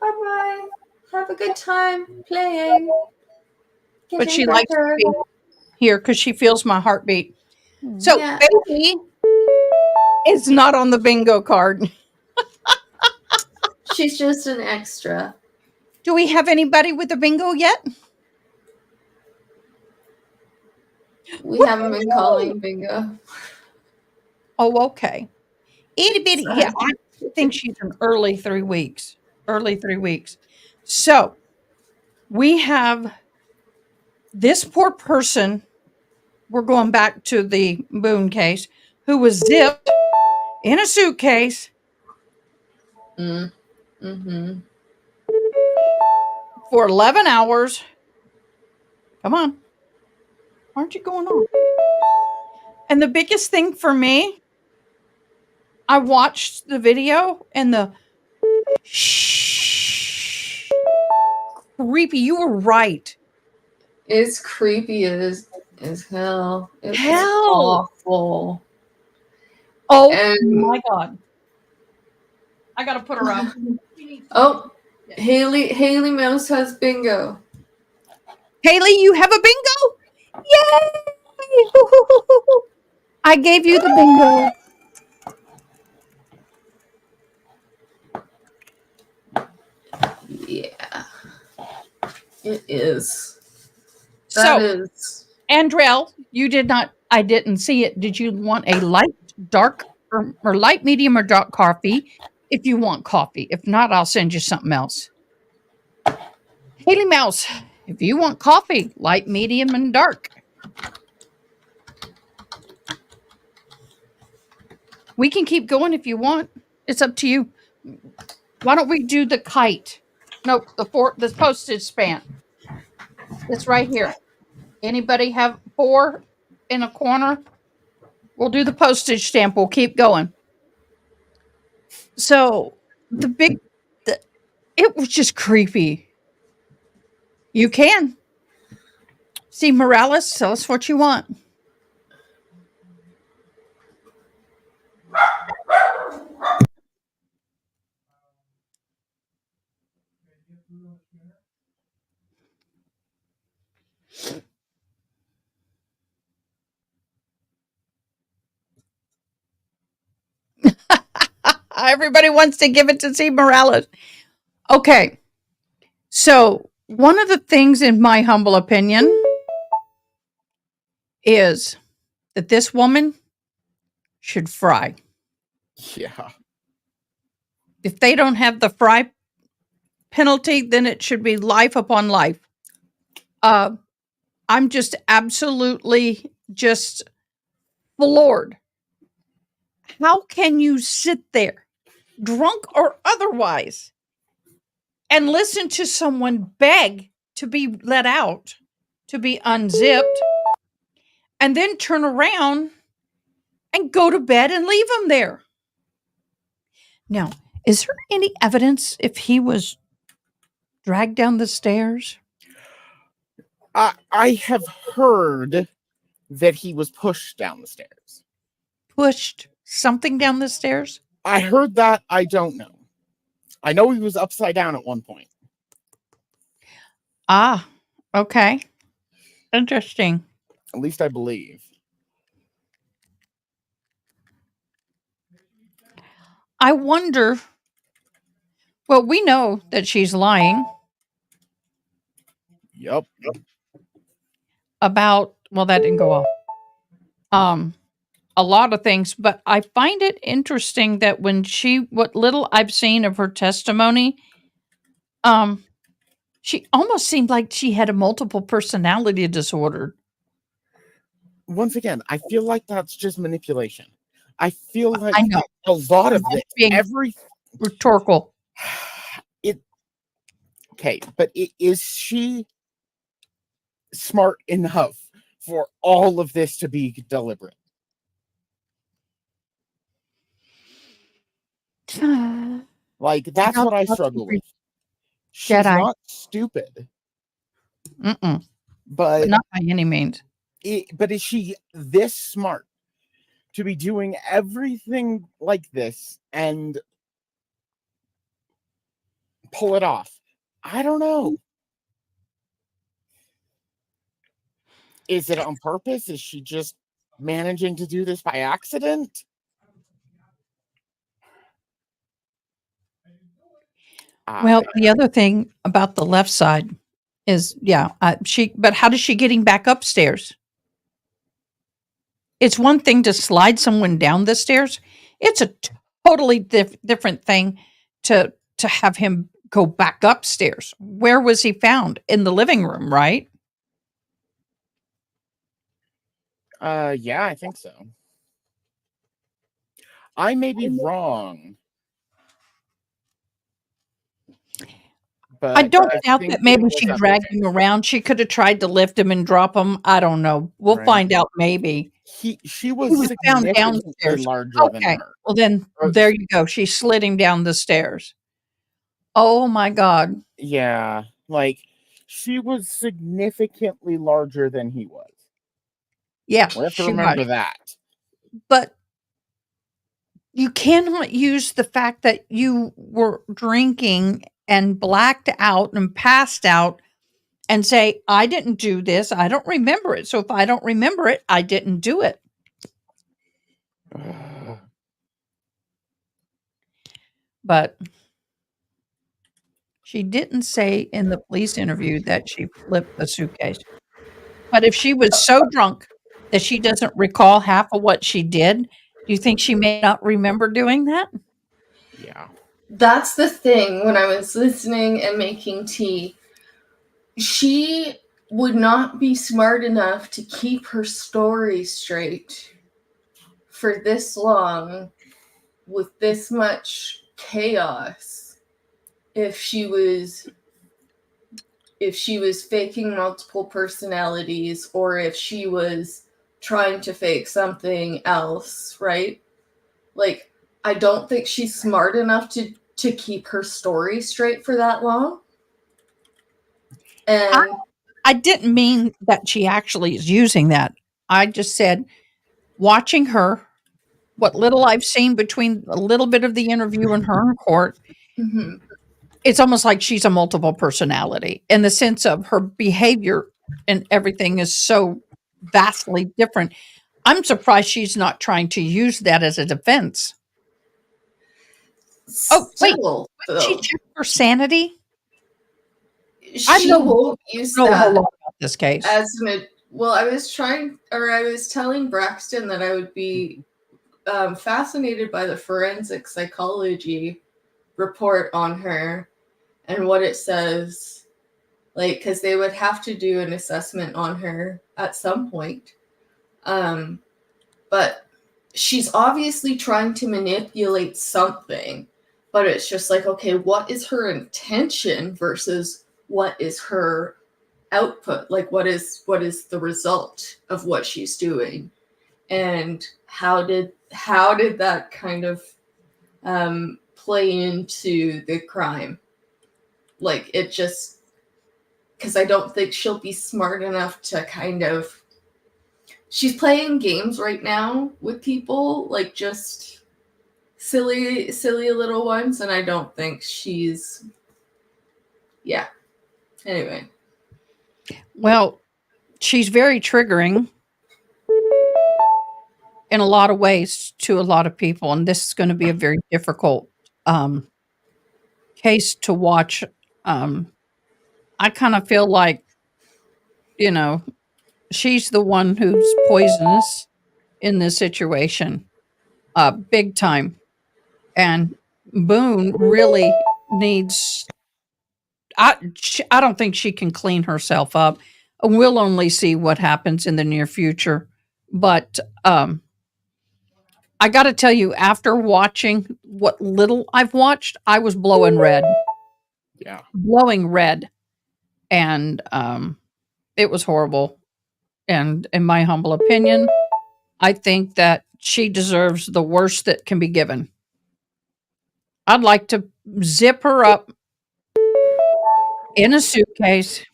S1: Bye-bye. Have a good time playing.
S2: But she likes to be here because she feels my heartbeat. So, baby is not on the bingo card.
S1: She's just an extra.
S2: Do we have anybody with a bingo yet?
S1: We haven't been calling bingo.
S2: Oh, okay. Itty bitty. Yeah, I think she's an early 3 weeks. Early 3 weeks. So we have this poor person. We're going back to the Boone case, who was zipped in a suitcase. For 11 hours. Come on. Aren't you going on? And the biggest thing for me, I watched the video and the shh. Creepy. You were right.
S1: It's creepy as hell. It's awful.
S2: Oh my god. I gotta put her up.
S1: Oh, Haley Mouse has bingo.
S2: Haley, you have a bingo? Yay! I gave you the bingo.
S1: Yeah. It is.
S2: Andrell, I didn't see it. Did you want a light, dark, or light, medium, or dark coffee? If you want coffee. If not, I'll send you something else. Haley Mouse, if you want coffee, light, medium, and dark. We can keep going if you want. It's up to you. Why don't we do the kite? No, the postage stamp. It's right here. Anybody have 4 in a corner? We'll do the postage stamp. We'll keep going. So it was just creepy. You can. Steve Morales, tell us what you want. Everybody wants to give it to Steve Morales. Okay. So, one of the things, in my humble opinion, is that this woman should fry.
S3: Yeah.
S2: If they don't have the fry penalty, then it should be life upon life. I'm just absolutely just floored. How can you sit there, drunk or otherwise, and listen to someone beg to be let out, to be unzipped, and then turn around and go to bed and leave him there? Now, is there any evidence if he was dragged down the stairs?
S3: I have heard that he was pushed down the stairs.
S2: Pushed something down the stairs?
S3: I heard that. I don't know. I know he was upside down at one point.
S2: Ah, okay. Interesting.
S3: At least I believe.
S2: I wonder. Well, we know that she's lying
S3: Yep.
S2: about, well, that didn't go off. A lot of things, but I find it interesting that when what little I've seen of her testimony, she almost seemed like she had a multiple personality disorder.
S3: Once again, I feel like that's just manipulation. I feel like
S2: I know.
S3: a lot of this,
S2: Being rhetorical.
S3: Okay, but is she smart enough for all of this to be deliberate? Like, that's what I struggle with. She's
S2: Jedi.
S3: not stupid,
S2: but
S3: but
S2: not by any means.
S3: But is she this smart to be doing everything like this and pull it off? I don't know. Is it on purpose? Is she just managing to do this by accident?
S2: Well, the other thing about the left side is, but how does she get him back upstairs? It's one thing to slide someone down the stairs. It's a totally different thing to have him go back upstairs. Where was he found? In the living room, right?
S3: Yeah, I think so. I may be wrong. But
S2: I don't doubt that maybe she dragged him around. She could have tried to lift him and drop him. I don't know. We'll find out maybe.
S3: She was
S2: found downstairs.
S3: Larger than her.
S2: Well, then there you go. She slid him down the stairs. Oh my God.
S3: Yeah, like she was significantly larger than he was.
S2: Yeah,
S3: we have to remember that.
S2: But you cannot use the fact that you were drinking and blacked out and passed out and say, I didn't do this. I don't remember it. So if I don't remember it, I didn't do it. But she didn't say in the police interview that she flipped the suitcase. But if she was so drunk that she doesn't recall half of what she did, do you think she may not remember doing that?
S3: Yeah.
S1: That's the thing. When I was listening and making tea, she would not be smart enough to keep her story straight for this long with this much chaos if she was faking multiple personalities, or if she was trying to fake something else, right? Like, I don't think she's smart enough to keep her story straight for that long. And
S2: I didn't mean that she actually is using that. I just said, watching her, what little I've seen between a little bit of the interview and her in court,
S1: Hmm.
S2: it's almost like she's a multiple personality in the sense of her behavior and everything is so vastly different. I'm surprised she's not trying to use that as a defense. Oh, wait,
S1: Still,
S2: didn't she
S1: though,
S2: check for sanity? I
S1: she
S2: know
S1: won't use
S2: know a whole
S1: that
S2: lot about this case.
S1: as well, I was telling Braxton that I would be fascinated by the forensic psychology report on her and what it says, like, because they would have to do an assessment on her at some point. But she's obviously trying to manipulate something, but it's just like, okay, what is her intention versus what is her output? Like, what is the result of what she's doing, and how did that kind of play into the crime? Like, it just, because I don't think she'll be smart enough to kind of, she's playing games right now with people, like just silly little ones, and I don't think she's, yeah. Anyway.
S2: Well, she's very triggering in a lot of ways to a lot of people, and this is going to be a very difficult case to watch. I kind of feel like, you know, she's the one who's poisonous in this situation, big time. And Boone really needs. I don't think she can clean herself up. We'll only see what happens in the near future. But I got to tell you, after watching what little I've watched, I was blowing red.
S3: Yeah.
S2: Blowing red. And it was horrible. And in my humble opinion, I think that she deserves the worst that can be given. I'd like to zip her up in a suitcase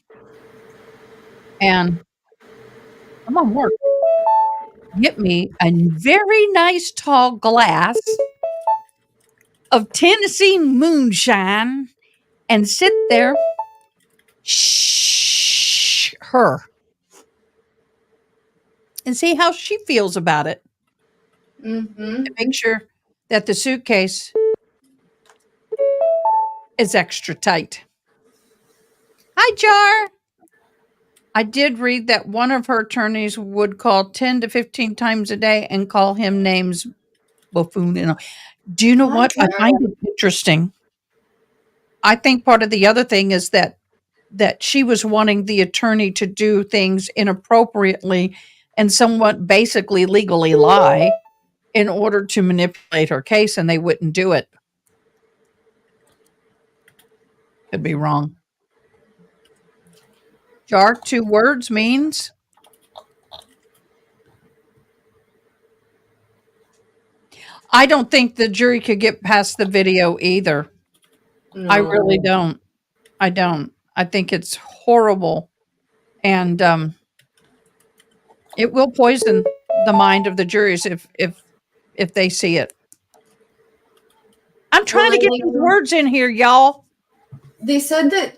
S2: and come on, work. Get me a very nice tall glass of Tennessee moonshine and sit there, shh her, and see how she feels about it.
S1: Mm-hmm.
S2: And make sure that the suitcase is extra tight. Hi, Jar. I did read that one of her attorneys would call 10 to 15 times a day and call him names, buffoon. And all. Do you know what? I find it interesting. I think part of the other thing is that she was wanting the attorney to do things inappropriately and somewhat basically legally lie in order to manipulate her case, and they wouldn't do it. Could be wrong. Jar, 2 words means I don't think the jury could get past the video either.
S1: No.
S2: I really don't. I don't. I think it's horrible. And it will poison the mind of the juries if they see it. I'm trying to get these words in here, y'all.
S1: They said that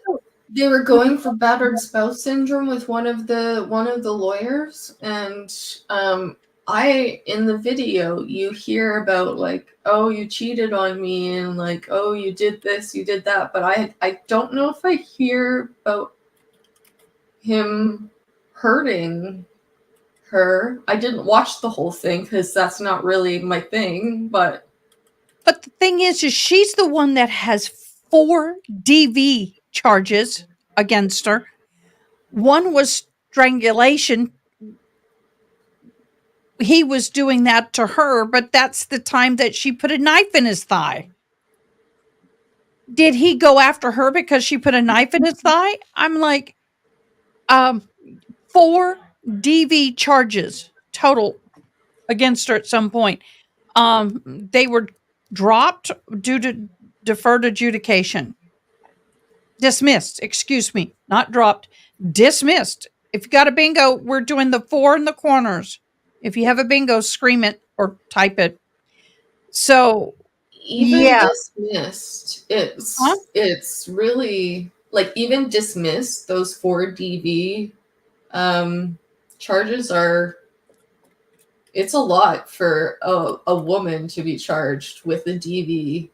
S1: they were going for battered spouse syndrome with one of the lawyers, and in the video you hear about, like, oh, you cheated on me, and like, oh, you did this, you did that, but I don't know if I hear about him hurting her. I didn't watch the whole thing because that's not really my thing, but
S2: the thing is she's the one that has 4 DV charges against her. One was strangulation. He was doing that to her, but that's the time that she put a knife in his thigh. Did he go after her because she put a knife in his thigh? I'm like, 4 DV charges total against her at some point. They were dropped due to deferred adjudication. Dismissed. Excuse me. Not dropped. Dismissed. If you got a bingo, we're doing the 4 in the corners. If you have a bingo, scream it or type it. So,
S1: Even
S2: yeah.
S1: dismissed,
S2: Huh?
S1: it's really like even dismissed. Those 4 DV charges are. It's a lot for a woman to be charged with a DV,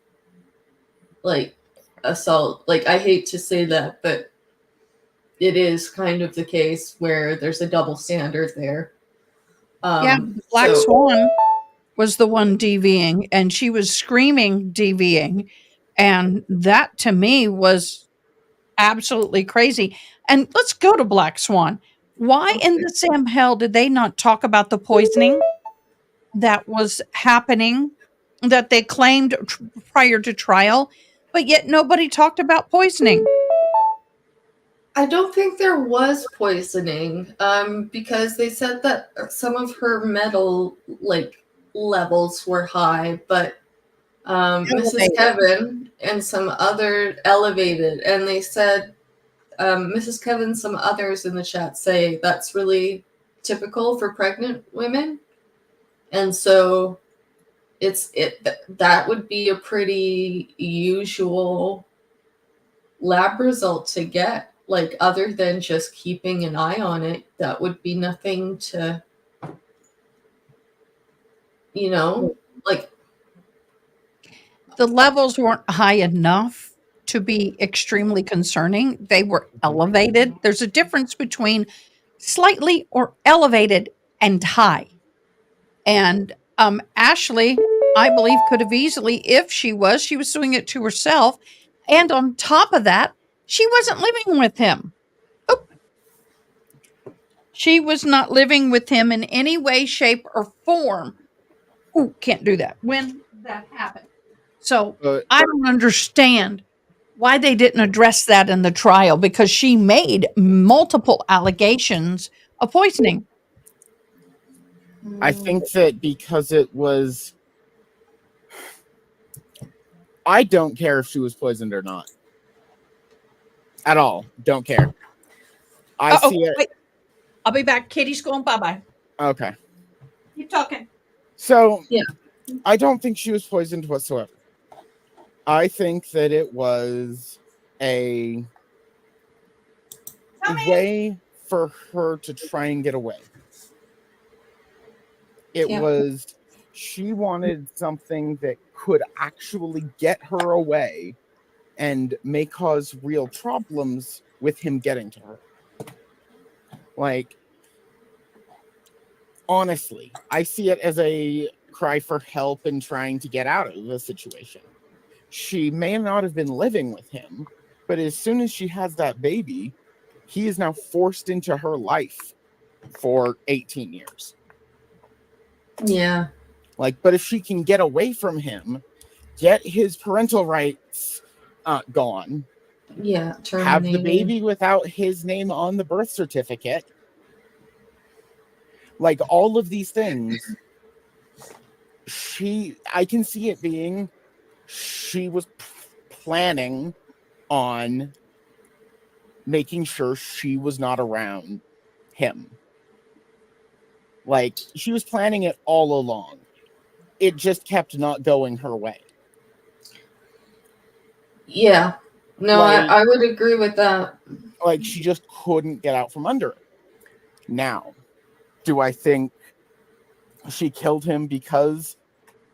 S1: like assault. Like, I hate to say that, but it is kind of the case where there's a double standard there.
S2: Yeah. Black
S1: So
S2: Swan was the one DVing, and she was screaming DVing. And that to me was absolutely crazy. And let's go to Black Swan. Why in the Sam hell did they not talk about the poisoning that was happening that they claimed prior to trial, but yet nobody talked about poisoning?
S1: I don't think there was poisoning, because they said that some of her metal levels were high, but Mrs.
S2: Elevated.
S1: Kevin and some other elevated, and they said Mrs. Kevin, some others in the chat say that's really typical for pregnant women, and so that would be a pretty usual lab result to get. Like, other than just keeping an eye on it, that would be nothing to, like.
S2: The levels weren't high enough to be extremely concerning. They were elevated. There's a difference between slightly or elevated and high. And Ashley, I believe, could have easily, if she was doing it to herself. And on top of that, she wasn't living with him. Oop. She was not living with him in any way, shape, or form. Ooh, can't do that. When that happened. So I don't understand why they didn't address that in the trial, because she made multiple allegations of poisoning.
S3: I think that because it was, I don't care if she was poisoned or not. At all. Don't care. I see it.
S2: Wait. I'll be back. Katie's going bye-bye.
S3: Okay.
S2: Keep talking.
S3: So,
S1: Yeah.
S3: I don't think she was poisoned whatsoever. I think that it was a way for her to try and get away. It was, she wanted something that could actually get her away and may cause real problems with him getting to her. Like, honestly, I see it as a cry for help and trying to get out of the situation. She may not have been living with him, but as soon as she has that baby, he is now forced into her life for 18 years.
S1: Yeah.
S3: Like, but if she can get away from him, get his parental rights gone,
S1: Yeah,
S3: have the
S1: terminated.
S3: baby without his name on the birth certificate, like all of these things, I can see it being, she was planning on making sure she was not around him. Like, she was planning it all along. It just kept not going her way.
S1: Yeah. No,
S3: Like,
S1: I would agree with that.
S3: Like, she just couldn't get out from under it. Now, do I think she killed him because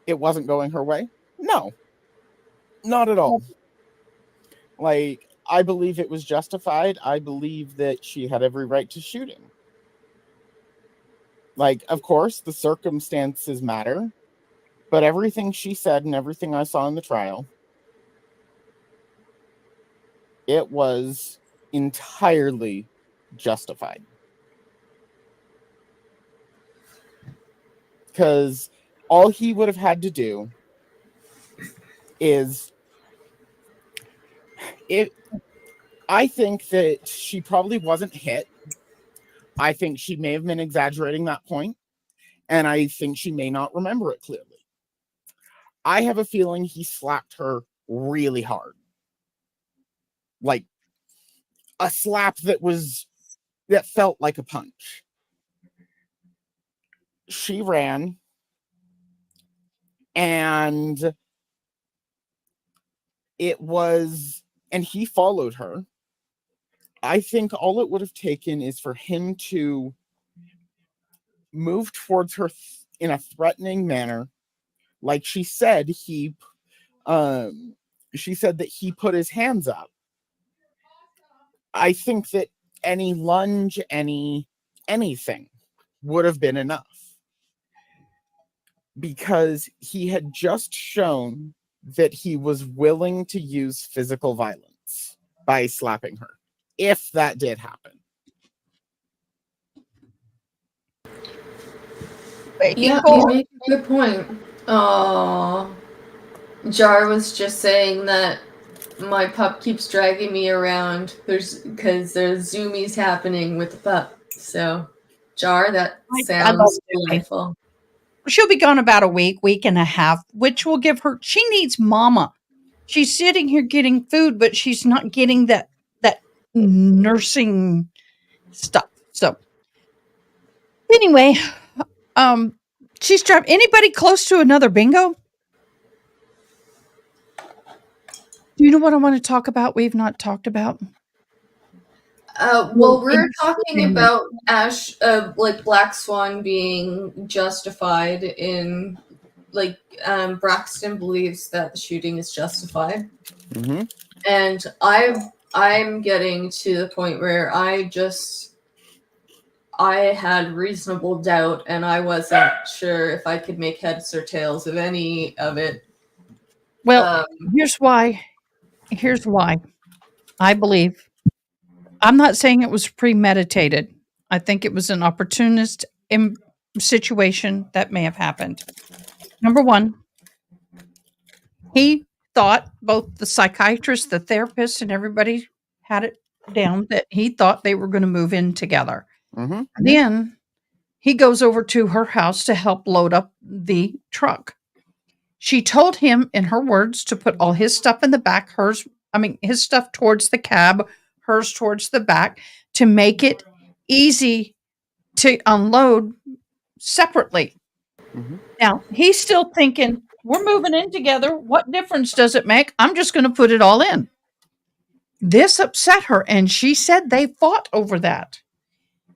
S3: it wasn't going her way? No. Not at all. Like, I believe it was justified. I believe that she had every right to shoot him. Like, of course, the circumstances matter, but everything she said and everything I saw in the trial, it was entirely justified. Because all he would have had to do is, I think that she probably wasn't hit. I think she may have been exaggerating that point, and I think she may not remember it clearly. I have a feeling he slapped her really hard. Like, a slap that felt like a punch. She ran, and he followed her. I think all it would have taken is for him to move towards her in a threatening manner. Like she said, she said that he put his hands up. I think that any lunge, anything would have been enough. Because he had just shown that he was willing to use physical violence by slapping her, if that did happen.
S1: Yeah, you make a good point. Oh, Jar was just saying that my pup keeps dragging me around. Because there's zoomies happening with the pup. So, Jar, that sounds delightful.
S2: She'll be gone about a week and a half, which will give her. She needs mama. She's sitting here getting food, but she's not getting that nursing stuff. So, anyway, she's driving. Anybody close to another bingo? Do you know what I want to talk about? We've not talked about.
S1: Well, we're talking about like Black Swan being justified in, like, Braxton believes that the shooting is justified, and I'm getting to the point where I had reasonable doubt, and I wasn't sure if I could make heads or tails of any of it.
S2: Well, here's why. Here's why. I believe. I'm not saying it was premeditated. I think it was an opportunist situation that may have happened. Number one, he thought, both the psychiatrist, the therapist, and everybody had it down, that he thought they were going to move in together. Then he goes over to her house to help load up the truck. She told him, in her words, to put all his stuff in the back, his stuff towards the cab, hers towards the back, to make it easy to unload separately. Now, he's still thinking, we're moving in together. What difference does it make? I'm just going to put it all in. This upset her, and she said they fought over that.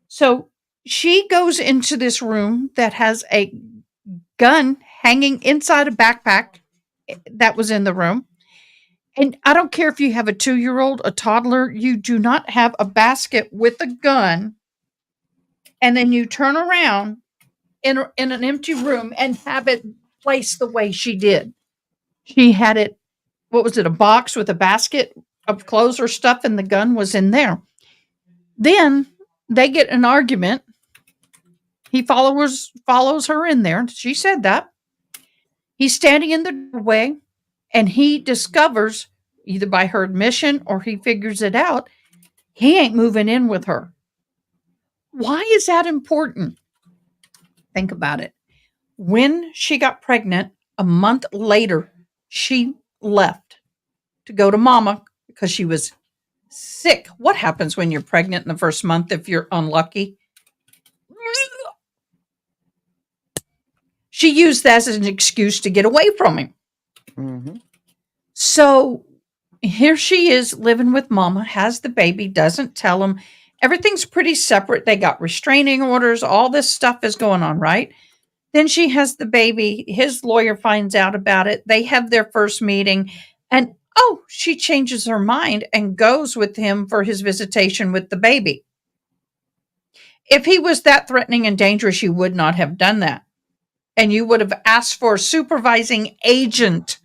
S2: So she goes into this room that has a gun hanging inside a backpack that was in the room. And I don't care if you have a 2-year-old, a toddler, you do not have a basket with a gun and then you turn around in an empty room and have it placed the way she did. She had it, what was it, a box with a basket of clothes or stuff, and the gun was in there. Then they get an argument. He follows her in there. She said that. He's standing in the doorway, and he discovers, either by her admission or he figures it out, he ain't moving in with her. Why is that important? Think about it. When she got pregnant, a month later, she left to go to mama because she was sick. What happens when you're pregnant in the first month if you're unlucky? She used that as an excuse to get away from him. So here she is living with mama, has the baby, doesn't tell him. Everything's pretty separate. They got restraining orders. All this stuff is going on, right? Then she has the baby. His lawyer finds out about it. They have their first meeting. And, she changes her mind and goes with him for his visitation with the baby. If he was that threatening and dangerous, you would not have done that. And you would have asked for a supervising agent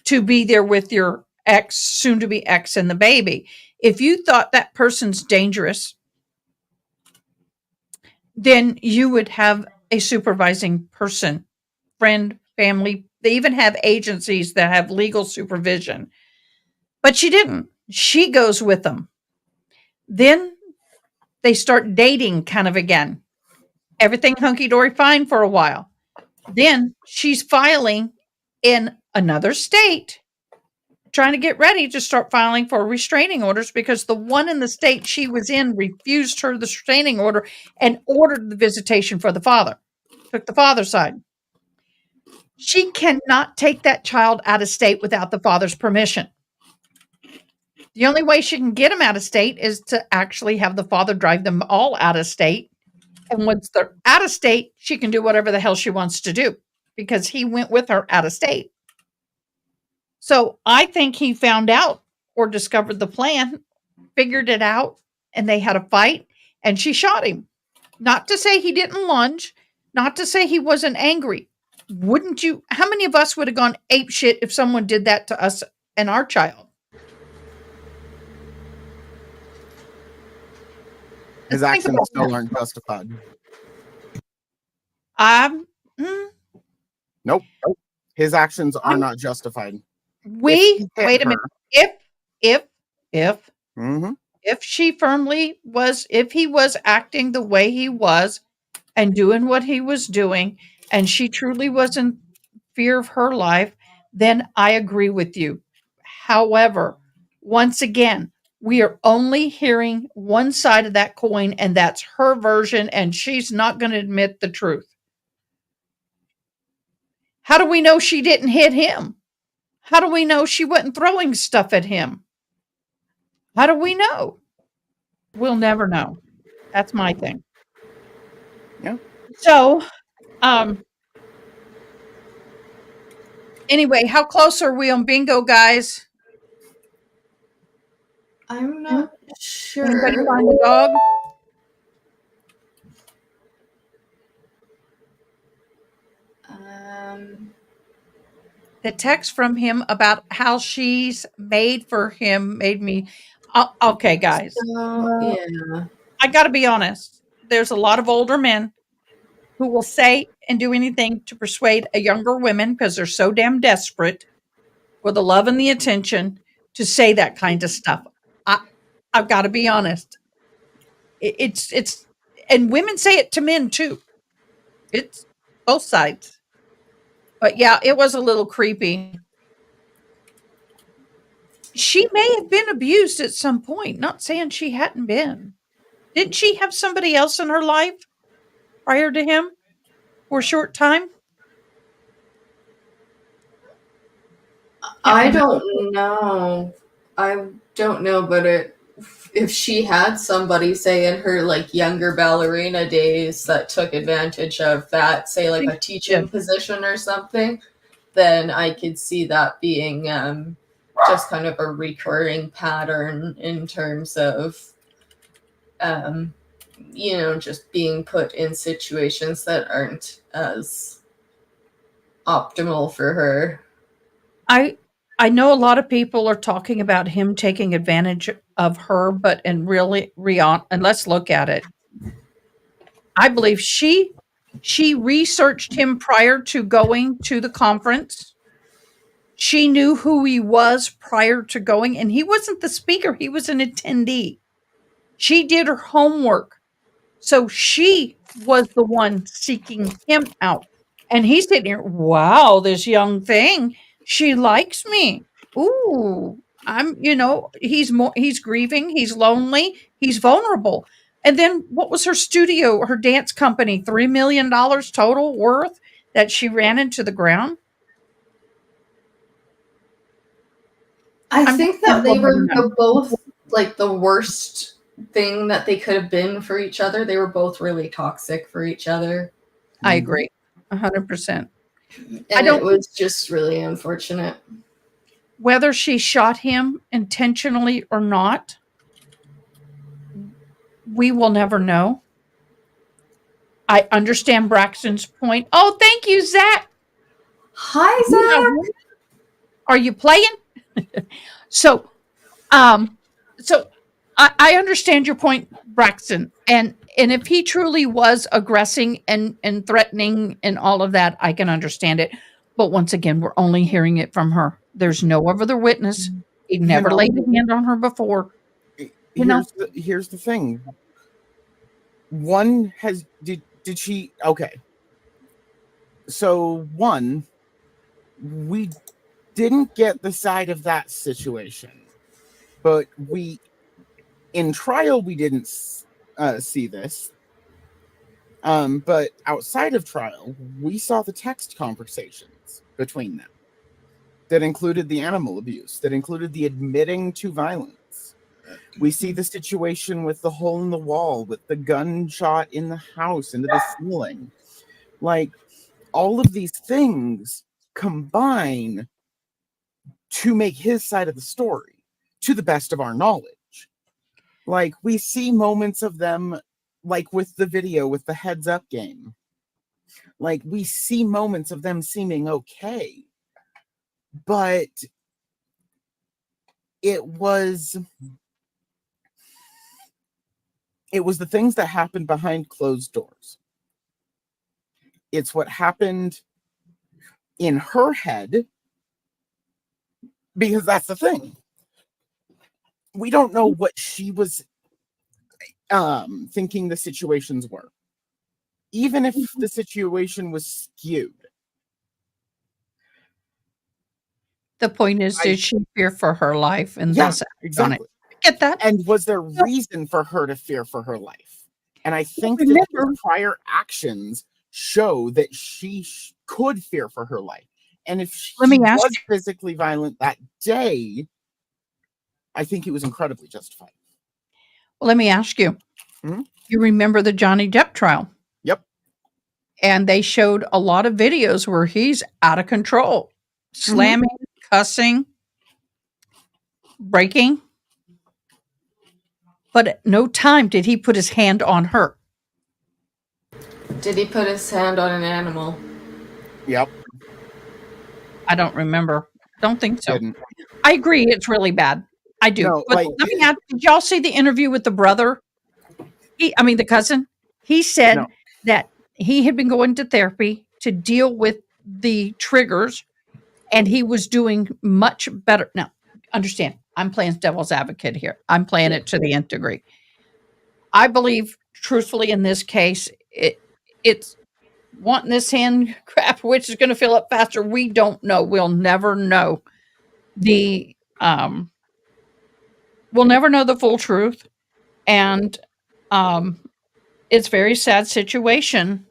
S2: to be there with your ex, soon-to-be ex, and the baby. If you thought that person's dangerous, then you would have a supervising person, friend, family. They even have agencies that have legal supervision. But she didn't. She goes with them. Then they start dating kind of again. Everything hunky-dory fine for a while. Then she's filing in another state trying to get ready to start filing for restraining orders because the one in the state she was in refused her the restraining order and ordered the visitation for the father. Took the father's side. She cannot take that child out of state without the father's permission. The only way she can get him out of state is to actually have the father drive them all out of state. And once they're out of state, she can do whatever the hell she wants to do because he went with her out of state. So I think he found out or discovered the plan, figured it out, and they had a fight, and she shot him. Not to say he didn't lunge, not to say he wasn't angry. Wouldn't you? How many of us would have gone ape shit if someone did that to us and our child?
S3: His actions still aren't justified. Nope. His actions are not justified.
S2: Wait a minute. If she firmly was, if he was acting the way he was and doing what he was doing, and she truly was in fear of her life, then I agree with you. However, once again, we are only hearing one side of that coin, and that's her version, and she's not going to admit the truth. How do we know she didn't hit him? How do we know she wasn't throwing stuff at him? How do we know? We'll never know. That's my thing.
S3: Yeah.
S2: So, anyway, how close are we on bingo, guys?
S1: I'm not sure.
S2: Anybody find the dog? The text from him about how she's made for him made me okay, guys.
S1: Yeah.
S2: I got to be honest. There's a lot of older men who will say and do anything to persuade a younger women because they're so damn desperate for the love and the attention to say that kind of stuff. I've got to be honest. It's and women say it to men too. It's both sides. But yeah, it was a little creepy. She may have been abused at some point, not saying she hadn't been. Didn't she have somebody else in her life prior to him for a short time?
S1: I don't know. I don't know, but if she had somebody, say, in her like younger ballerina days that took advantage of that, say like a teaching position or something, then I could see that being just kind of a recurring pattern in terms of just being put in situations that aren't as optimal for her.
S2: I know a lot of people are talking about him taking advantage of her, but and let's look at it. I believe she researched him prior to going to the conference. She knew who he was prior to going, and he wasn't the speaker, he was an attendee. She did her homework. So she was the one seeking him out. And he's sitting here, wow, this young thing, she likes me. Ooh, he's grieving, he's lonely, he's vulnerable. And then what was her dance company, $3 million total worth that she ran into the ground?
S1: I think that they were both like the worst thing that they could have been for each other. They were both really toxic for each other.
S2: I agree 100%.
S1: And it was just really unfortunate.
S2: Whether she shot him intentionally or not, we will never know. I understand Braxton's point. Oh, thank you, Zach.
S1: Hi, Zach.
S2: Are you playing? So I understand your point, Braxton. And if he truly was aggressing and threatening and all of that, I can understand it. But once again, we're only hearing it from her. There's no other witness. He never laid a hand on her before.
S3: Here's the thing. One has did she okay. So one, didn't get the side of that situation, but in trial we didn't see this. But outside of trial, we saw the text conversations between them that included the animal abuse, that included the admitting to violence. We see the situation with the hole in the wall, with the gunshot in the house into the ceiling. Like, all of these things combine to make his side of the story, to the best of our knowledge. Like, we see moments of them, like with the video, with the heads up game. Like, we see moments of them seeming okay. But it was the things that happened behind closed doors. It's what happened in her head, because that's the thing. We don't know what she was thinking the situations were. Even if the situation was skewed.
S2: The point is, did she fear for her life and
S3: Yeah,
S2: thus act
S3: exactly.
S2: on it? Get that?
S3: And was there reason for her to fear for her life? And I think that his prior actions show that she could fear for her life. And if she was physically violent that day, I think it was incredibly justified.
S2: Well, let me ask you.
S3: Mm-hmm.
S2: You remember the Johnny Depp trial?
S3: Yep.
S2: And they showed a lot of videos where he's out of control, slamming, cussing, breaking. But at no time did he put his hand on her.
S1: Did he put his hand on an animal?
S3: Yep.
S2: I don't remember. Don't think so.
S3: Didn't.
S2: I agree. It's really bad. I do.
S3: No,
S2: but let me ask, did y'all see the interview with the brother? The cousin? He said that he had been going to therapy to deal with the triggers, and he was doing much better. Now, understand, I'm playing devil's advocate here. I'm playing it to the nth degree. I believe, truthfully, in this case, it's wanting this hand crap, which is going to fill up faster. We don't know. We'll never know we'll never know the full truth. And it's a very sad situation.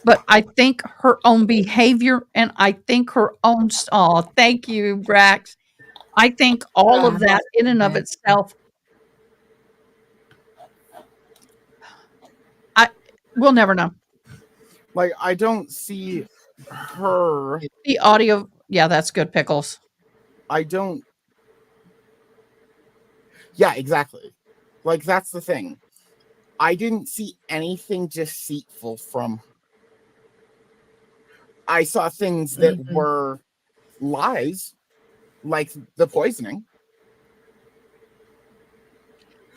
S2: But I think her own behavior and I think her own, thank you, Brax. I think all of that in and of itself, we'll never know.
S3: Like, I don't see her.
S2: The audio, yeah, that's good, Pickles.
S3: I don't. Yeah, exactly. Like, that's the thing. I didn't see anything deceitful from her. I saw things that were lies, like the poisoning.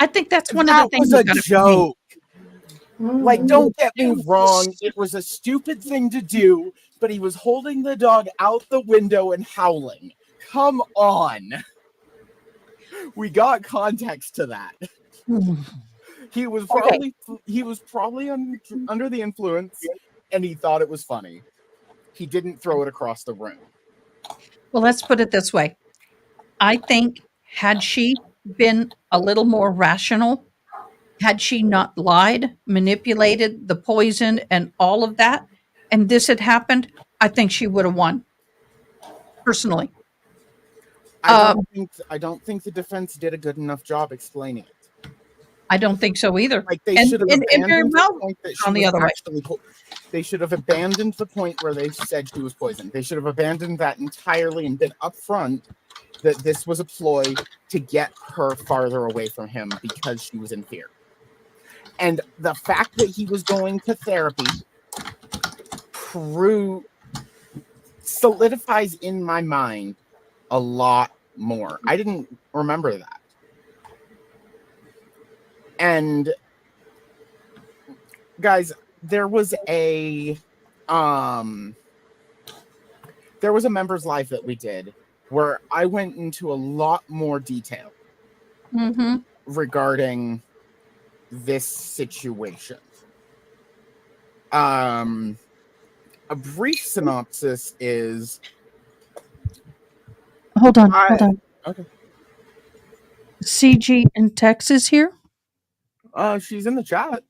S2: I think that's one of the things.
S3: That was a joke. Like, don't get me wrong. It was a stupid thing to do, but he was holding the dog out the window and howling. Come on. We got context to that. He was probably under the influence, and he thought it was funny. He didn't throw it across the room.
S2: Well, let's put it this way. I think had she been a little more rational, had she not lied, manipulated the poison and all of that, and this had happened, I think she would have won. Personally.
S3: I don't think the defense did a good enough job explaining it.
S2: I don't think so either.
S3: Like, they should have abandoned the point that she was actually they should have abandoned the point where they said she was poisoned. They should have abandoned that entirely and been upfront that this was a ploy to get her farther away from him because she was in fear. And the fact that he was going to therapy solidifies in my mind a lot more. I didn't remember that. And guys, there was a member's live that we did where I went into a lot more detail regarding this situation. A brief synopsis is
S2: Hold on.
S3: Okay.
S2: CG in Texas here?
S3: She's in the chat.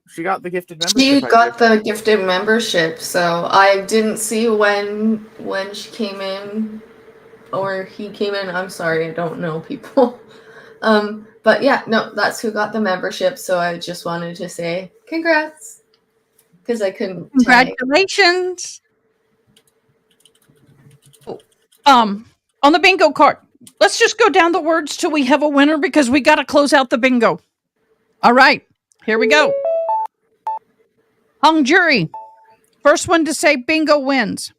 S3: She got the gifted membership.
S1: She got the gifted membership, so I didn't see when she came in or he came in. I'm sorry, I don't know people. But yeah, no, that's who got the membership. So I just wanted to say congrats because I couldn't.
S2: Congratulations. On the bingo card, let's just go down the words till we have a winner because we got to close out the bingo. All right, here we go. Hung jury. First one to say bingo wins.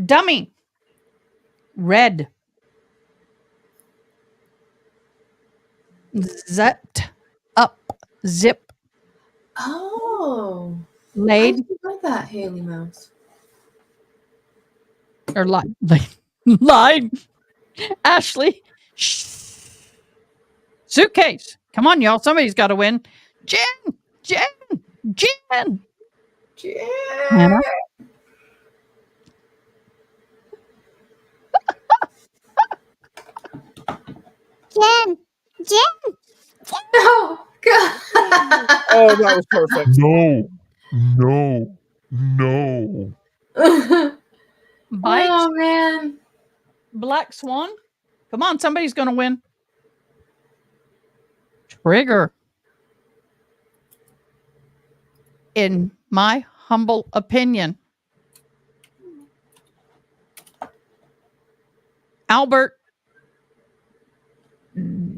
S2: Dummy. Red. Zet. Up. Zip.
S1: Oh.
S2: Laid.
S1: I didn't know that, Haley Mouse.
S2: Or lied. Lied. Ashley. Shh. Suitcase. Come on, y'all. Somebody's got to win. Jen. Hannah.
S6: Jen.
S1: Oh, God.
S3: Oh, that was perfect.
S7: No.
S2: Bite.
S1: Oh, man.
S2: Black Swan. Come on, somebody's going to win. Trigger. In my humble opinion. Albert.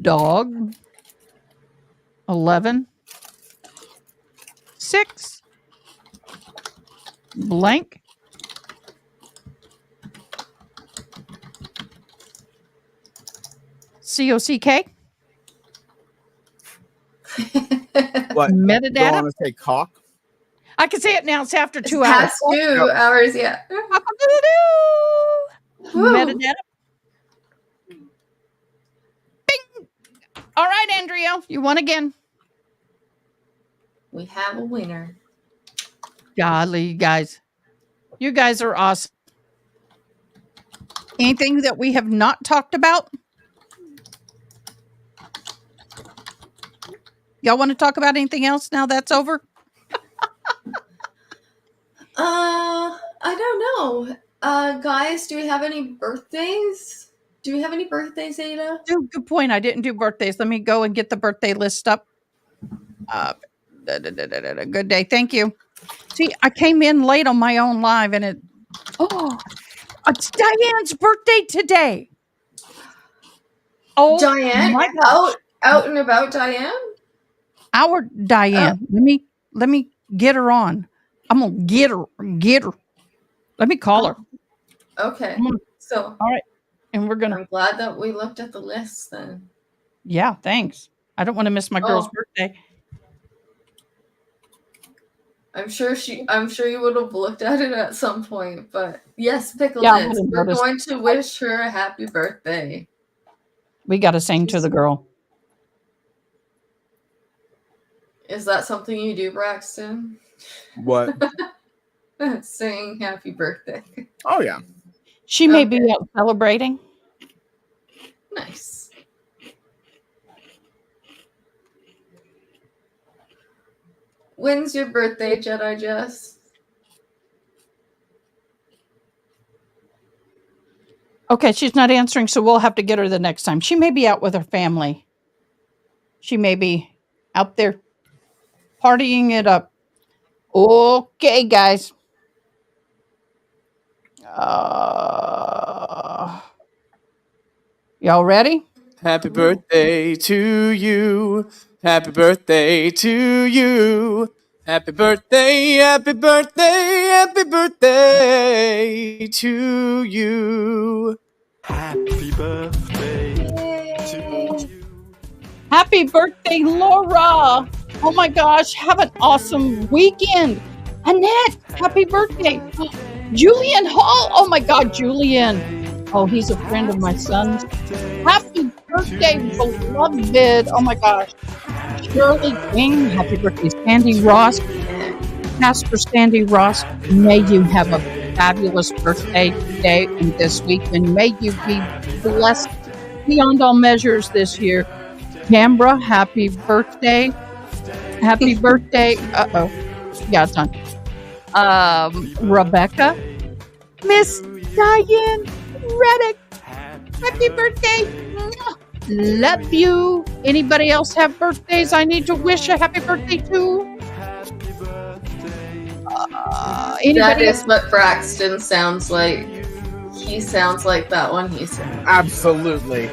S2: Dog. 11. 6. Blank. COCK.
S3: What?
S2: Metadata.
S3: Don't want to say cock?
S2: I can say it now. It's after 2
S1: It's
S2: hours.
S1: past 2 hours, yeah. Woo.
S2: Metadata. Bing. All right, Andrea, you won again.
S1: We have a winner.
S2: Golly, you guys. You guys are awesome. Anything that we have not talked about? Y'all want to talk about anything else now that's over?
S1: I don't know. Guys, do we have any birthdays? Do we have any birthdays, Ada?
S2: Good point. I didn't do birthdays. Let me go and get the birthday list up. Good day. Thank you. See, I came in late on my own live and it's Diane's birthday today. Oh,
S1: Diane?
S2: my gosh.
S1: Out and about, Diane?
S2: Our Diane. Let me get her on. I'm gonna get her. Let me call her.
S1: Okay. So
S2: all right. And we're gonna
S1: I'm glad that we looked at the list then.
S2: Yeah, thanks. I don't want to miss my girl's birthday.
S1: I'm sure you would have looked at it at some point, but yes, Pickle
S2: Yeah,
S1: is. We're going to wish her a happy birthday.
S2: We gotta sing to the girl.
S1: Is that something you do, Braxton?
S3: What?
S1: Sing happy birthday.
S3: Oh, yeah.
S2: She may be out celebrating.
S1: Nice. When's your birthday, Jedi Jess?
S2: Okay, she's not answering, so we'll have to get her the next time. She may be out with her family. She may be out there partying it up. Okay, guys. Y'all ready?
S8: Happy birthday to you. Happy birthday to you. Happy birthday, happy birthday, happy birthday to you.
S7: Happy birthday to you.
S2: Happy birthday, Laura. Oh my gosh, have an awesome weekend. Annette, happy birthday. Julian Hall. Oh my God, Julian. Oh, he's a friend of my son's. Happy birthday, beloved. Oh my gosh. Shirley King, happy birthday, Sandy Ross. Pastor Sandy Ross, may you have a fabulous birthday today and this week, and may you be blessed beyond all measures this year. Canberra, happy birthday. Happy birthday. Uh-oh. Yeah, it's done. Rebecca. Miss Diane Reddick. Happy birthday. Love you. Anybody else have birthdays I need to wish a happy birthday to?
S1: That
S2: Anybody
S1: is what Braxton sounds like. He sounds like that one he said.
S3: Absolutely.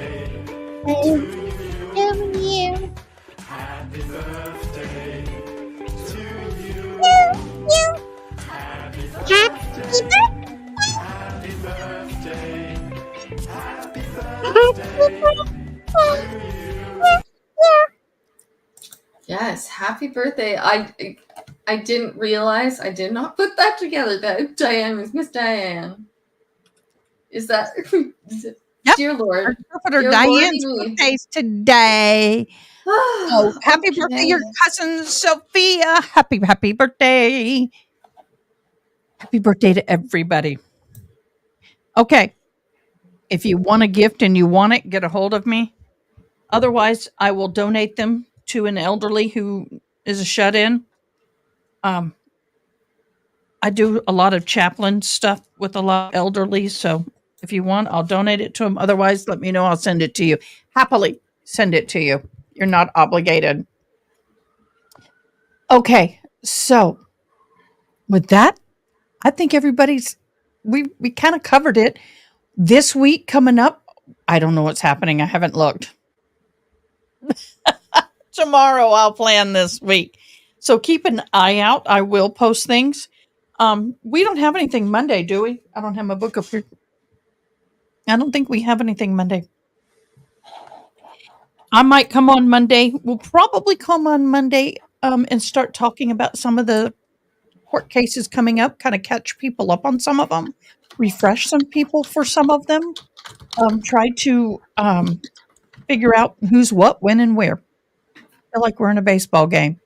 S1: Yes, happy birthday. I didn't realize, I did not put that together that Diane was Miss Diane. Is that
S2: Yep.
S1: Dear Lord.
S2: Interpreter
S1: Dear
S2: Diane's
S1: Lordy.
S2: birthday's today. Oh, happy birthday, your
S1: Okay.
S2: cousin Sophia. Happy birthday. Happy birthday to everybody. Okay. If you want a gift and you want it, get a hold of me. Otherwise, I will donate them to an elderly who is a shut-in. I do a lot of chaplain stuff with a lot of elderly, so if you want, I'll donate it to them. Otherwise, let me know. I'll send it to you. Happily send it to you. You're not obligated. Okay, so with that, I think everybody's we kind of covered it. This week coming up, I don't know what's happening. I haven't looked. Tomorrow I'll plan this week. So keep an eye out. I will post things. We don't have anything Monday, do we? I don't have my book up here. I don't think we have anything Monday. I might come on Monday. We'll probably come on Monday and start talking about some of the court cases coming up, kind of catch people up on some of them, refresh some people for some of them, try to figure out who's what, when, and where. I feel like we're in a baseball game.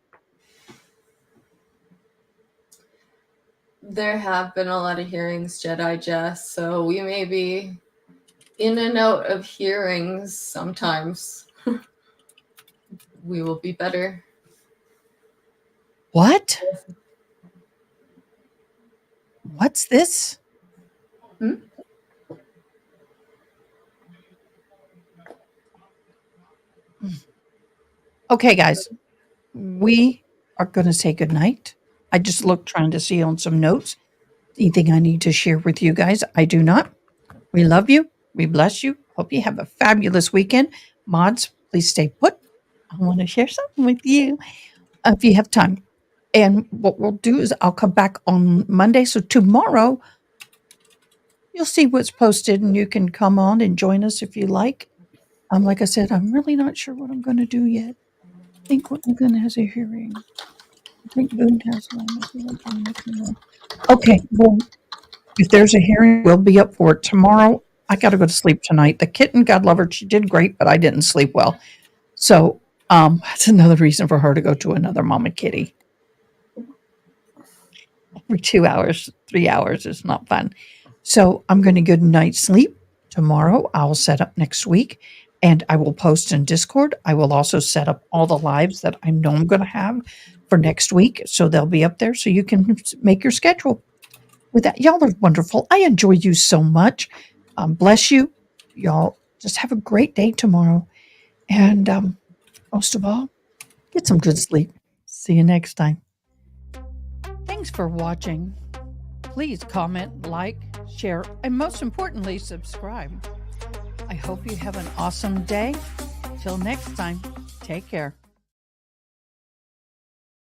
S1: There have been a lot of hearings, Jedi Jess, so we may be in and out of hearings sometimes. We will be better.
S2: What? What's this? Okay, guys, we are going to say goodnight. I just looked trying to see on some notes. Anything I need to share with you guys? I do not. We love you. We bless you. Hope you have a fabulous weekend. Mods, please stay put. I want to share something with you if you have time. And what we'll do is I'll come back on Monday. So tomorrow, you'll see what's posted and you can come on and join us if you like. Like I said, I'm really not sure what I'm going to do yet. I think Whitman has a hearing. I think Boone has one. Okay, well, if there's a hearing, we'll be up for it tomorrow. I got to go to sleep tonight. The kitten, God love her, she did great, but I didn't sleep well. So that's another reason for her to go to another mama kitty. Every 2 hours, 3 hours is not fun. So I'm going to get a night's sleep. Tomorrow I'll set up next week and I will post in Discord. I will also set up all the lives that I know I'm going to have for next week. So they'll be up there so you can make your schedule. With that, y'all are wonderful. I enjoy you so much. Bless you. Y'all just have a great day tomorrow. And most of all, get some good sleep. See you next time. Thanks for watching. Please comment, like, share, and most importantly, subscribe. I hope you have an awesome day. Till next time, take care.